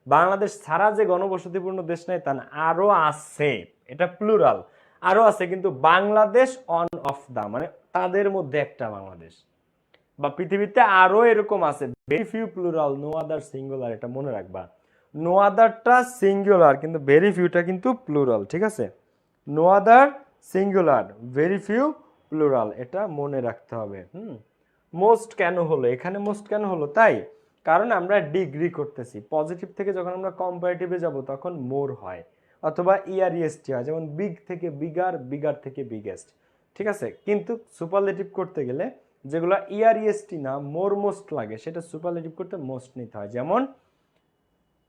বাংলাদেশ ছাড়া যে ঘনবসতিপূর্ণ দেশ নাই তা না আরো আছে এটা প্লুরাল আরো আছে কিন্তু বাংলাদেশ ওয়ান অফ দ্য মানে তাদের মধ্যে একটা বাংলাদেশ বা পৃথিবীতে আরো এরকম আছে very few plural no other singular এটা মনে রাখবা নো আদারটা সিঙ্গুলার কিন্তু ভেরি ফিউটা কিন্তু প্লুরাল ঠিক আছে no other singular very few plural এটা মনে রাখতে হবে মোস্ট কেন হলো এখানে মোস্ট কেন হলো তাই কারণ আমরা ডিগ্রি করতেছি পজিটিভ থেকে যখন আমরা কম্পারেটিভে যাব তখন মোর হয় অথবা ইআরইএসটি হয় যেমন বিগ থেকে বিগার বিগার থেকে বিগেস্ট ঠিক আছে কিন্তু সুপারলেটিভ করতে গেলে যেগুলো ইআরইএসটি না মোর মোস্ট লাগে সেটা সুপারলেটিভ করতে মোস্ট নিতে হয় যেমন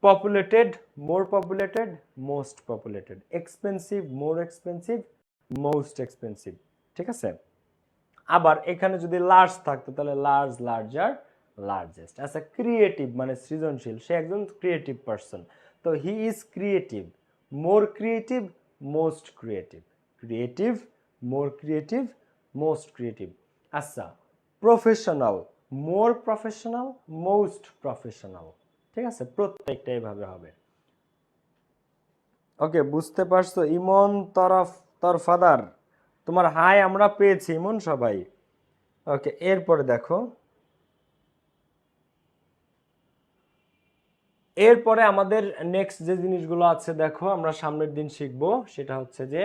populated more populated most populated expensive more expensive most expensive ঠিক আছে আবার এখানে যদি লার্জ থাকতো তাহলে লার্জ লার্জার লার্জেস্ট আচ্ছা ক্রিয়েটিভ মানে সৃজনশীল সে একজন ক্রিয়েটিভ পারসন তো he is creative more creative most creative creative more creative most creative আচ্ছা professional more professional most professional ঠিক আছে প্রত্যেকটা এইভাবে হবে ওকে বুঝতে পারছো ইমন তোর ফাদার তোমার হাই আমরা পেয়েছি ইমন সবাই ওকে এরপরে দেখো এরপরে আমাদের নেক্সট যে জিনিসগুলো আছে দেখো আমরা সামনের দিন শিখবো সেটা হচ্ছে যে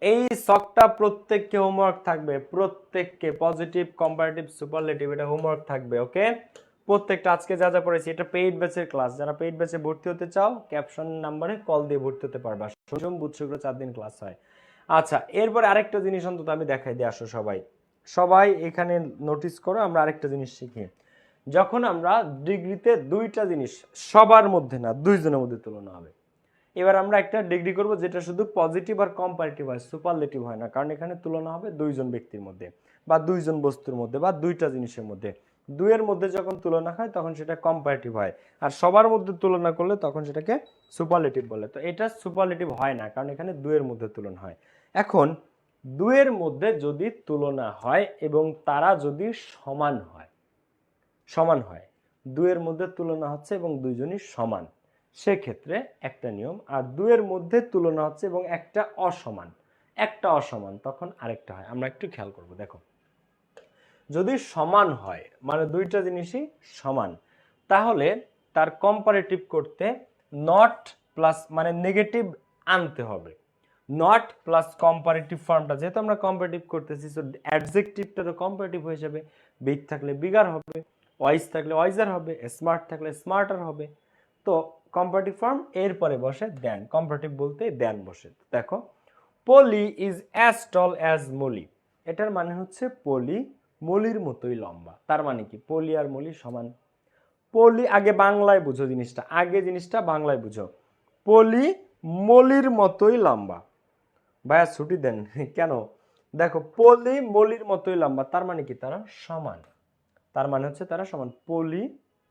এই শখটা প্রত্যেককে হোমওয়ার্ক থাকবে প্রত্যেককে পজিটিভ কম্পারেটিভ সুপারলেটিভ এটা হোমওয়ার্ক থাকবে ওকে প্রত্যেকটা আজকে যা যা পড়েছি এটা পেইড ব্যাচের ক্লাস যারা পেইড ব্যাচে ভর্তি হতে চাও ক্যাপশন নাম্বারে কল দিয়ে ভর্তি হতে পারবা সোম বুধ শুক্র 4 দিন ক্লাস হয় আচ্ছা এরপরে আরেকটা জিনিস অন্তত আমি দেখাই দিই আসো সবাই এখানে নোটিস করো আমরা আরেকটা জিনিস শিখি যখন আমরা ডিগ্রিতে দুইটা জিনিস সবার মধ্যে না দুইজনের মধ্যে তুলনা হবে এবার আমরা একটা ডিগ্রি করব যেটা শুধু পজিটিভ আর কম্পারেটিভ হয় সুপারলেটিভ হয় না কারণ এখানে তুলনা হবে দুইজন ব্যক্তির মধ্যে বা দুইজন বস্তুর মধ্যে বা দুইটা জিনিসের মধ্যে দুইয়ের মধ্যে যখন তুলনা হয় তখন সেটা কম্পারেটিভ হয় আর সবার মধ্যে তুলনা করলে তখন সেটাকে সুপারলেটিভ বলে তো এটা সুপারলেটিভ হয় না কারণ এখানে দুইয়ের মধ্যে তুলনা হয় এখন দুইয়ের মধ্যে যদি তুলনা হয় এবং তারা যদি সমান হয় দুইয়ের মধ্যে তুলনা হচ্ছে এবং দুইজনই সমান সেক্ষেত্রে একটা নিয়ম আর দুইয়ের মধ্যে তুলনা হচ্ছে এবং একটা অসমান তখন আরেকটা হয় আমরা একটু খেয়াল করব দেখো যদি সমান হয় মানে দুইটা জিনিসই সমান তাহলে তার কম্পারেটিভ করতে নট প্লাস মানে নেগেটিভ আনতে হবে নট প্লাস কম্পারেটিভ ফর্মটা যেহেতু আমরা কম্পারেটিভ করতেছি সো অ্যাডজেক্টিভটারও কম্পারেটিভ হয়ে যাবে বিগ থাকলে বিগার হবে ওয়াইজ থাকলে ওয়াইজার হবে স্মার্ট থাকলে স্মার্টার হবে তো কম্পারেটিভ ফর্ম এরপরে বসে দেন কম্পারেটিভ বলতে দেন বসে দেখো Polly is as tall as Molly এটার মানে হচ্ছে পলি মলির মতোই লম্বা তার মানে কি পলি আর মলি সমান পলি আগে বাংলায় বুঝো জিনিসটা বাংলায় বুঝো পলি মলির মতোই লম্বা ভাইয়া ছুটি দেন কেন দেখো পলি মলির মতোই লম্বা তার মানে কি তারা সমান তার মানে হচ্ছে তারা সমান Polly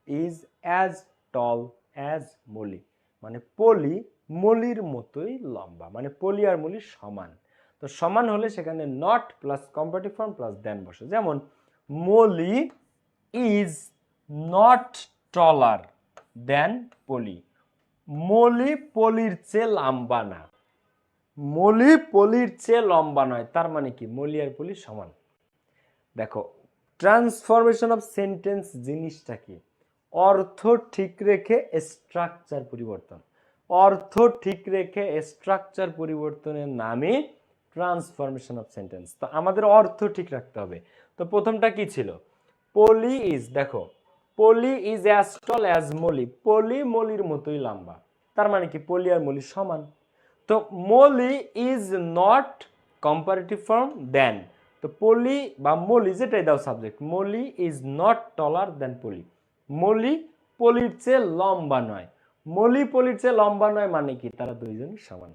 is as tall as Molly মানে পলি মলির মতোই লম্বা মানে পলি আর মলি সমান তো সমান হলে সেখানে not plus comparative form plus than বসে যেমন Molly is not taller than Polly Molly পলির চেয়ে লম্বা না মলি পলির চেয়ে লম্বা নয় তার মানে কি মলি আর পলি সমান দেখো ট্রান্সফরমেশন অফ সেন্টেন্স জিনিসটা কি অর্থ ঠিক রেখে স্ট্রাকচার পরিবর্তনের নামই ট্রান্সফরমেশন অফ সেন্টেন্স তো আমাদের অর্থ ঠিক রাখতে হবে তো প্রথমটা কি ছিল পলি ইজ দেখো Polly is as tall as Molly Polly মলির মতোই লম্বা তার মানে কি পলি আর মলি সমান তো Molly is not comparative form than তো পলি বা মলি যেটাই দাও subject, Molly is not taller than Polly. Molly পলির চেয়ে লম্বা নয়। মলি পলির চেয়ে লম্বা নয় মানে কি? তারা দুইজনই সমান।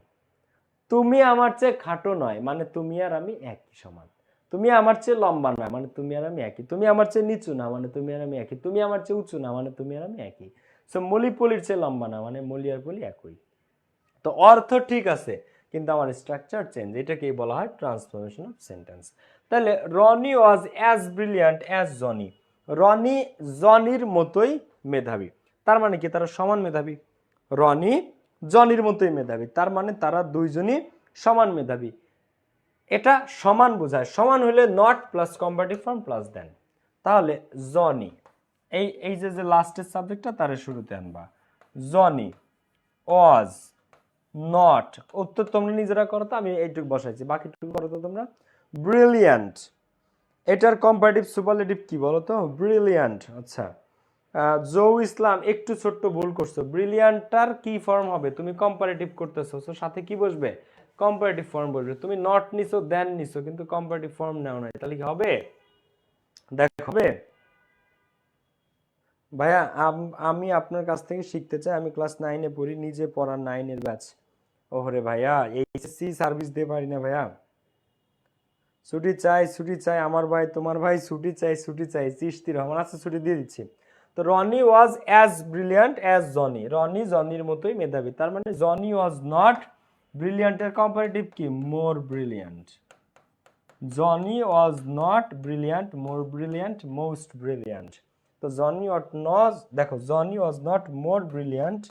তুমি আমার চেয়ে খাটো নয় মানে তুমি আর আমি একই সমান। তুমি আমার চেয়ে লম্বা নয় মানে তুমি আর আমি একই। তুমি আমার চেয়ে নিচু না মানে তুমি আর আমি একই। তুমি আমার চেয়ে উঁচু না মানে তুমি আর আমি একই। সো মলি পলির চেয়ে লম্বা না মানে মলি আর পলি একই। তো অর্থ ঠিক আছে কিন্তু আমার স্ট্রাকচার চেঞ্জ, এটাকেই বলা হয় ট্রান্সফরমেশন অফ সেন্টেন্স। তাহলে Ronnie was as brilliant as Johnny. Ronnie জনির মতোই মেধাবী, তার মানে কি? তারা সমান মেধাবী। রনি জনির মতোই মেধাবী, তার মানে তারা দুইজনই সমান মেধাবী। এটা সমান বোঝায়। সমান হলে not plus comparative form plus than. তাহলে জনি, এই যে লাস্টের সাবজেক্টটা তার শুরুতে আনবা। জনি ওয়াজ নট, উত্তর তোমরা নিজেরা করো তো, আমি এইটুকু বসাইছি, বাকিটুকু করো তো তোমরা। ব্রিলিয়ান্ট, এটার কম্পারেটিভ সুপারলেটিভ কি বলো তো? ব্রিলিয়ান্ট। আচ্ছা, জৌ ইসলাম একটু ছোট্ট ভুল করছো। ব্রিলিয়ান্টটার কি ফর্ম হবে? তুমি কম্পারেটিভ করতেছো, সো সাথে কি বসবে? কম্পারেটিভ ফর্ম বসবে। তুমি নট নিছো, দেন নিছো, কিন্তু কম্পারেটিভ ফর্ম নাও নাই, তাহলে কি হবে? দেখ হবে ভাইয়া। আমি আপনার কাছ থেকে শিখতে চাই। আমি ক্লাস 9-এ পড়ি, নিজে পড়া 9-এর ব্যাচ। ওহরে ভাইয়া, এইচএসসি সার্ভিস দিয়ে পারি না ভাইয়া। ছুটি চাই, ছুটি চাই, আমার ভাই তোমার ভাই ছুটি চাই, ছুটি চাই। চিশতি রহমান, আচ্ছা ছুটি দিয়ে দিচ্ছি। তো Ronnie was as brilliant as Johnny. Ronnie জনির মতোই মেধাবী, তার মানে জনি ওয়াজ নট ব্রিলিয়ান্টের কম্পারেটিভ কি? More brilliant. Johnny was not brilliant, more brilliant, most brilliant. তো জনি ওয়াজ নট, দেখো Johnny was not more brilliant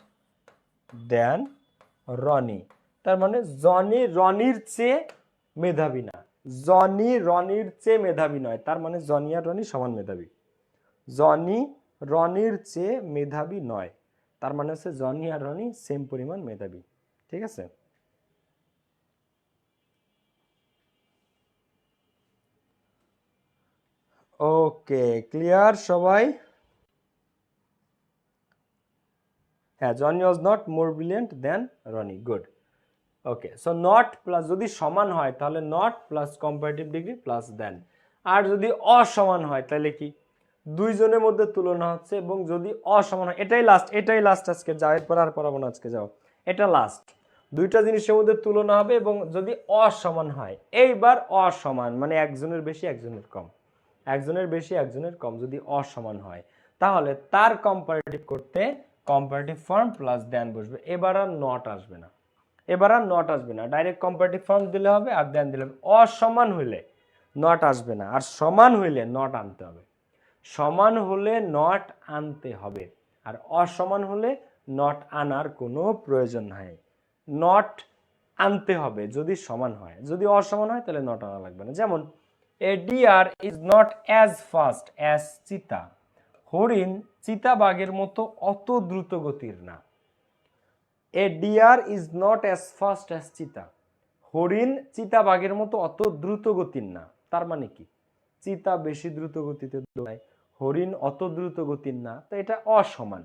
than Ronnie, তার মানে জনি রনির চেয়ে মেধাবী না। জনি রনির চেয়ে মেধাবী নয়, তার মানে জনি আর রনি সমান মেধাবী। জনি রনির চেয়ে মেধাবী নয়, তার মানে হচ্ছে জনি আর রনি সেম পরিমাণ মেধাবী। ঠিক আছে? ওকে, ক্লিয়ার সবাই? হ্যাঁ, Johnny was not more brilliant than Ronnie. Good. Okay, so not plus যদি সমান হয় তাহলে not plus comparative degree plus than. আর যদি অসমান হয় তাহলে কি? দুইজনের মধ্যে তুলনা হচ্ছে, এবং যদি অসমান হয়, এটাই লাস্ট, এটাই লাস্ট আজকে, যাও এরপর আর পড়াবো না আজকে, যাও এটা লাস্ট। দুইটা জিনিসের মধ্যে তুলনা হবে এবং যদি অসমান হয়, এইবার অসমান মানে একজনের বেশি একজনের কম, একজনের বেশি একজনের কম, যদি অসমান হয় তাহলে তার কম্পারেটিভ করতে কম্পারেটিভ ফর্ম প্লাস দেন বসবে। এবার আর নট আসবে না, এবার আর নট আসবে না, ডাইরেক্ট কম্পারেটিভ ফর্ম দিলে হবে আর দেন দিলে হবে। অসমান হইলে নট আসবে না, আর সমান হইলে নট আনতে হবে। সমান হলে নট আনতে হবে, আর অসমান হলে নট আনার কোনো প্রয়োজন নাই। নট আনতে হবে যদি সমান হয়, যদি অসমান হয় তাহলে নট আনা লাগবে না। যেমন a deer is not as fast as cheetah. হরিণ চিতাবাঘের মতো অত দ্রুত গতির না। A deer is not as fast as cheetah. হরিণ চিতাবাঘের মতো অত দ্রুত গতির না, তার মানে কি? চিতা বেশি দ্রুত গতিতে দৌড়ায়, হরিণ অত দ্রুত গতির না, তো এটা অসমান।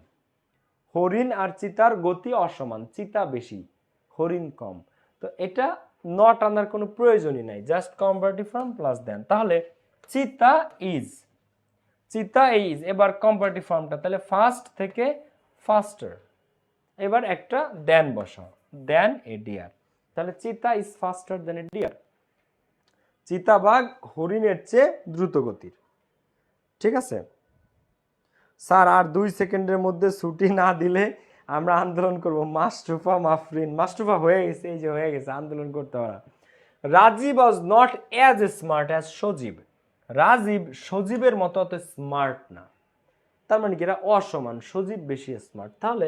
হরিণ আর চিতার গতি অসমান, চিতা বেশি হরিণ কম। তো এটা নট আনার কোনো প্রয়োজনই নাই, just comparative form plus than. তাহলে চিতা ইজ, চিতা ইজ, এবার কম্পারেটিভ ফর্মটা, তাহলে ফাস্ট থেকে ফাস্টার, এবার একটা দেন বসাও, দেন এ ডিয়ার। তাহলে চিতা ইজ ফাস্টার দেন এ ডিয়ার। চিতাবাঘ হরিণের চেয়ে দ্রুত গতির। ঠিক আছে স্যার, আর 2 সেকেন্ডের মধ্যে ছুটি না দিলে আমরা আন্দোলন করব। মাশরুফা মাফরিন, মাশরুফা হয়ে গেছে, এই যে হয়ে গেছে, আন্দোলন করতে পারা। Rajib was not as smart as Sajib. Rajib সজীবের মতো অত স্মার্ট না, তার মানে কি? এরা অসমান, সজীব বেশি স্মার্ট। তাহলে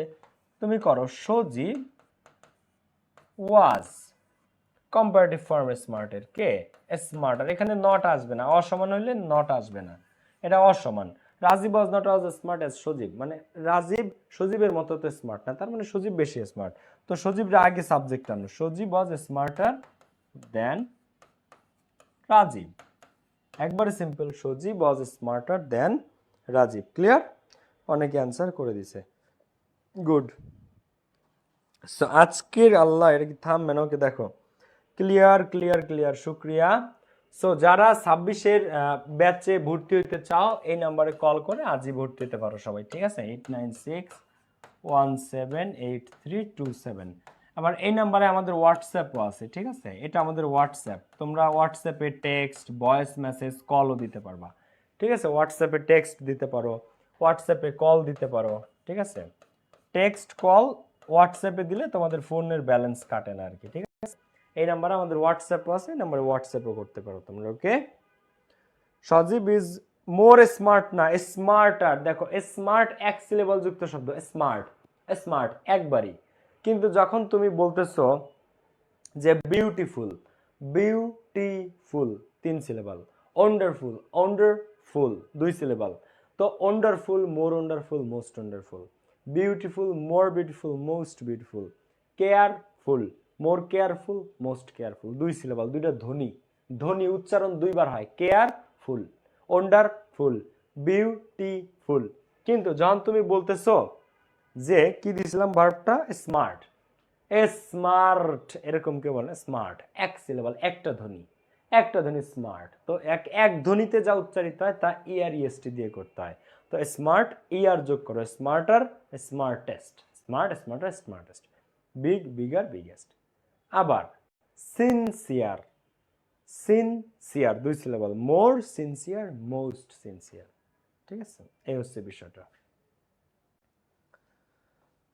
তুমি করো সজীব ওয়াজ, কম্পারেটিভ ফর্ম স্মার্টের কে? স্মার্টার। এখানে নট আসবে না, অসমান হইলে নট আসবে না, এটা অসমান। Rajib was not was smart as Sajib, মানে রাজীব সজীবের মতো তো স্মার্ট না, তার মানে সজীব বেশি স্মার্ট। তো সজীবরা আগে সাবজেক্ট আনো, সজীব ওয়াজ স্মার্টার দেন রাজীব। একবারে simple, Sajib was smarter than Rajib. Clear? অনেকে অ্যান্সার করে দিছে, গুড। সো আজকের আল্লাহ, এটা কি থামবেন? ওকে দেখো, ক্লিয়ার ক্লিয়ার ক্লিয়ার, শুক্রিয়া। সো যারা 26-এর ব্যাচে ভর্তি হতে চাও এই নাম্বারে কল করে আজই ভর্তি হতে পারো সবাই, ঠিক আছে? 89617832 আবার এই নাম্বারে আমাদের হোয়াটসঅ্যাপও আছে, ঠিক আছে? এটা আমাদের হোয়াটসঅ্যাপ, তোমরা হোয়াটসঅ্যাপে টেক্সট, ভয়েস মেসেজ, কলও দিতে পারবা, ঠিক আছে? হোয়াটসঅ্যাপে টেক্সট দিতে পারো, হোয়াটসঅ্যাপে কল দিতে পারো, ঠিক আছে? টেক্সট কল হোয়াটসঅ্যাপে দিলে তোমাদের ফোনের ব্যালেন্স কাটে না আর কি, ঠিক আছে? এই নাম্বারে আমাদের হোয়াটসঅ্যাপও আছে, এই নাম্বারে হোয়াটসঅ্যাপও করতে পারো তোমরা, ওকে? সজীব ইজ মোর স্মার্ট না স্মার্টার। দেখো স্মার্ট এক সিলেবল যুক্ত শব্দ, স্মার্ট স্মার্ট একবারই, কিন্তু যখন তুমি বলতেছো যে beautiful, beautiful 3 syllable, wonderful, wonderful 2 syllable, তো wonderful, more wonderful, most wonderful, beautiful, more beautiful, most beautiful, careful, more careful, most careful 2 syllable, দুইটা ধ্বনি, ধ্বনি উচ্চারণ 2বার হয়, কেয়ারফুল, ওয়ান্ডারফুল, বিউটিফুল। কিন্তু যখন তুমি বলতেছো যে কি দিছিলাম ভার্বটা স্মার্ট, স্মার্ট এরকম কে বলে স্মার্ট, এক সিলেবল, একটা ধ্বনি, একটা ধ্বনি স্মার্ট, তো এক এক ধ্বনিতে যা উচ্চারিত হয় তা ইআর ইএসটি দিয়ে করতে হয়, তো স্মার্ট ইআর যোগ করো, smarter, smartest, smart smarter smartest, big bigger biggest. আবার সিনসিয়ার, সিনসিয়ার 2 সিলেবল, মোর সিনসিয়ার, মোস্ট সিনসিয়ার, ঠিক আছে? এই হচ্ছে বিষয়টা।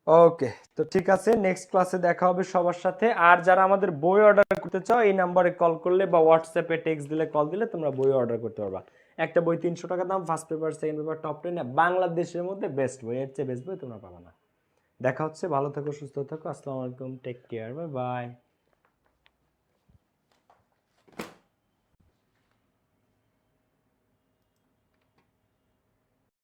ওকে, তো ঠিক আছে, নেক্সট ক্লাসে দেখা হবে সবার সাথে। আর যারা আমাদের বই অর্ডার করতে চাও এই নাম্বারে কল করলে বা হোয়াটসঅ্যাপে টেক্সট দিলে, কল দিলে তোমরা বই অর্ডার করতে পারবা। একটা বই 300 টাকা দাম, first paper, second paper, top 10, বাংলাদেশের মধ্যে বেস্ট বই, এর চেয়ে বেস্ট বই তোমরা পাবা না। দেখা হচ্ছে, ভালো থাকো, সুস্থ থাকো, আসসালামু আলাইকুম, টেক কেয়ার, বাই বাই।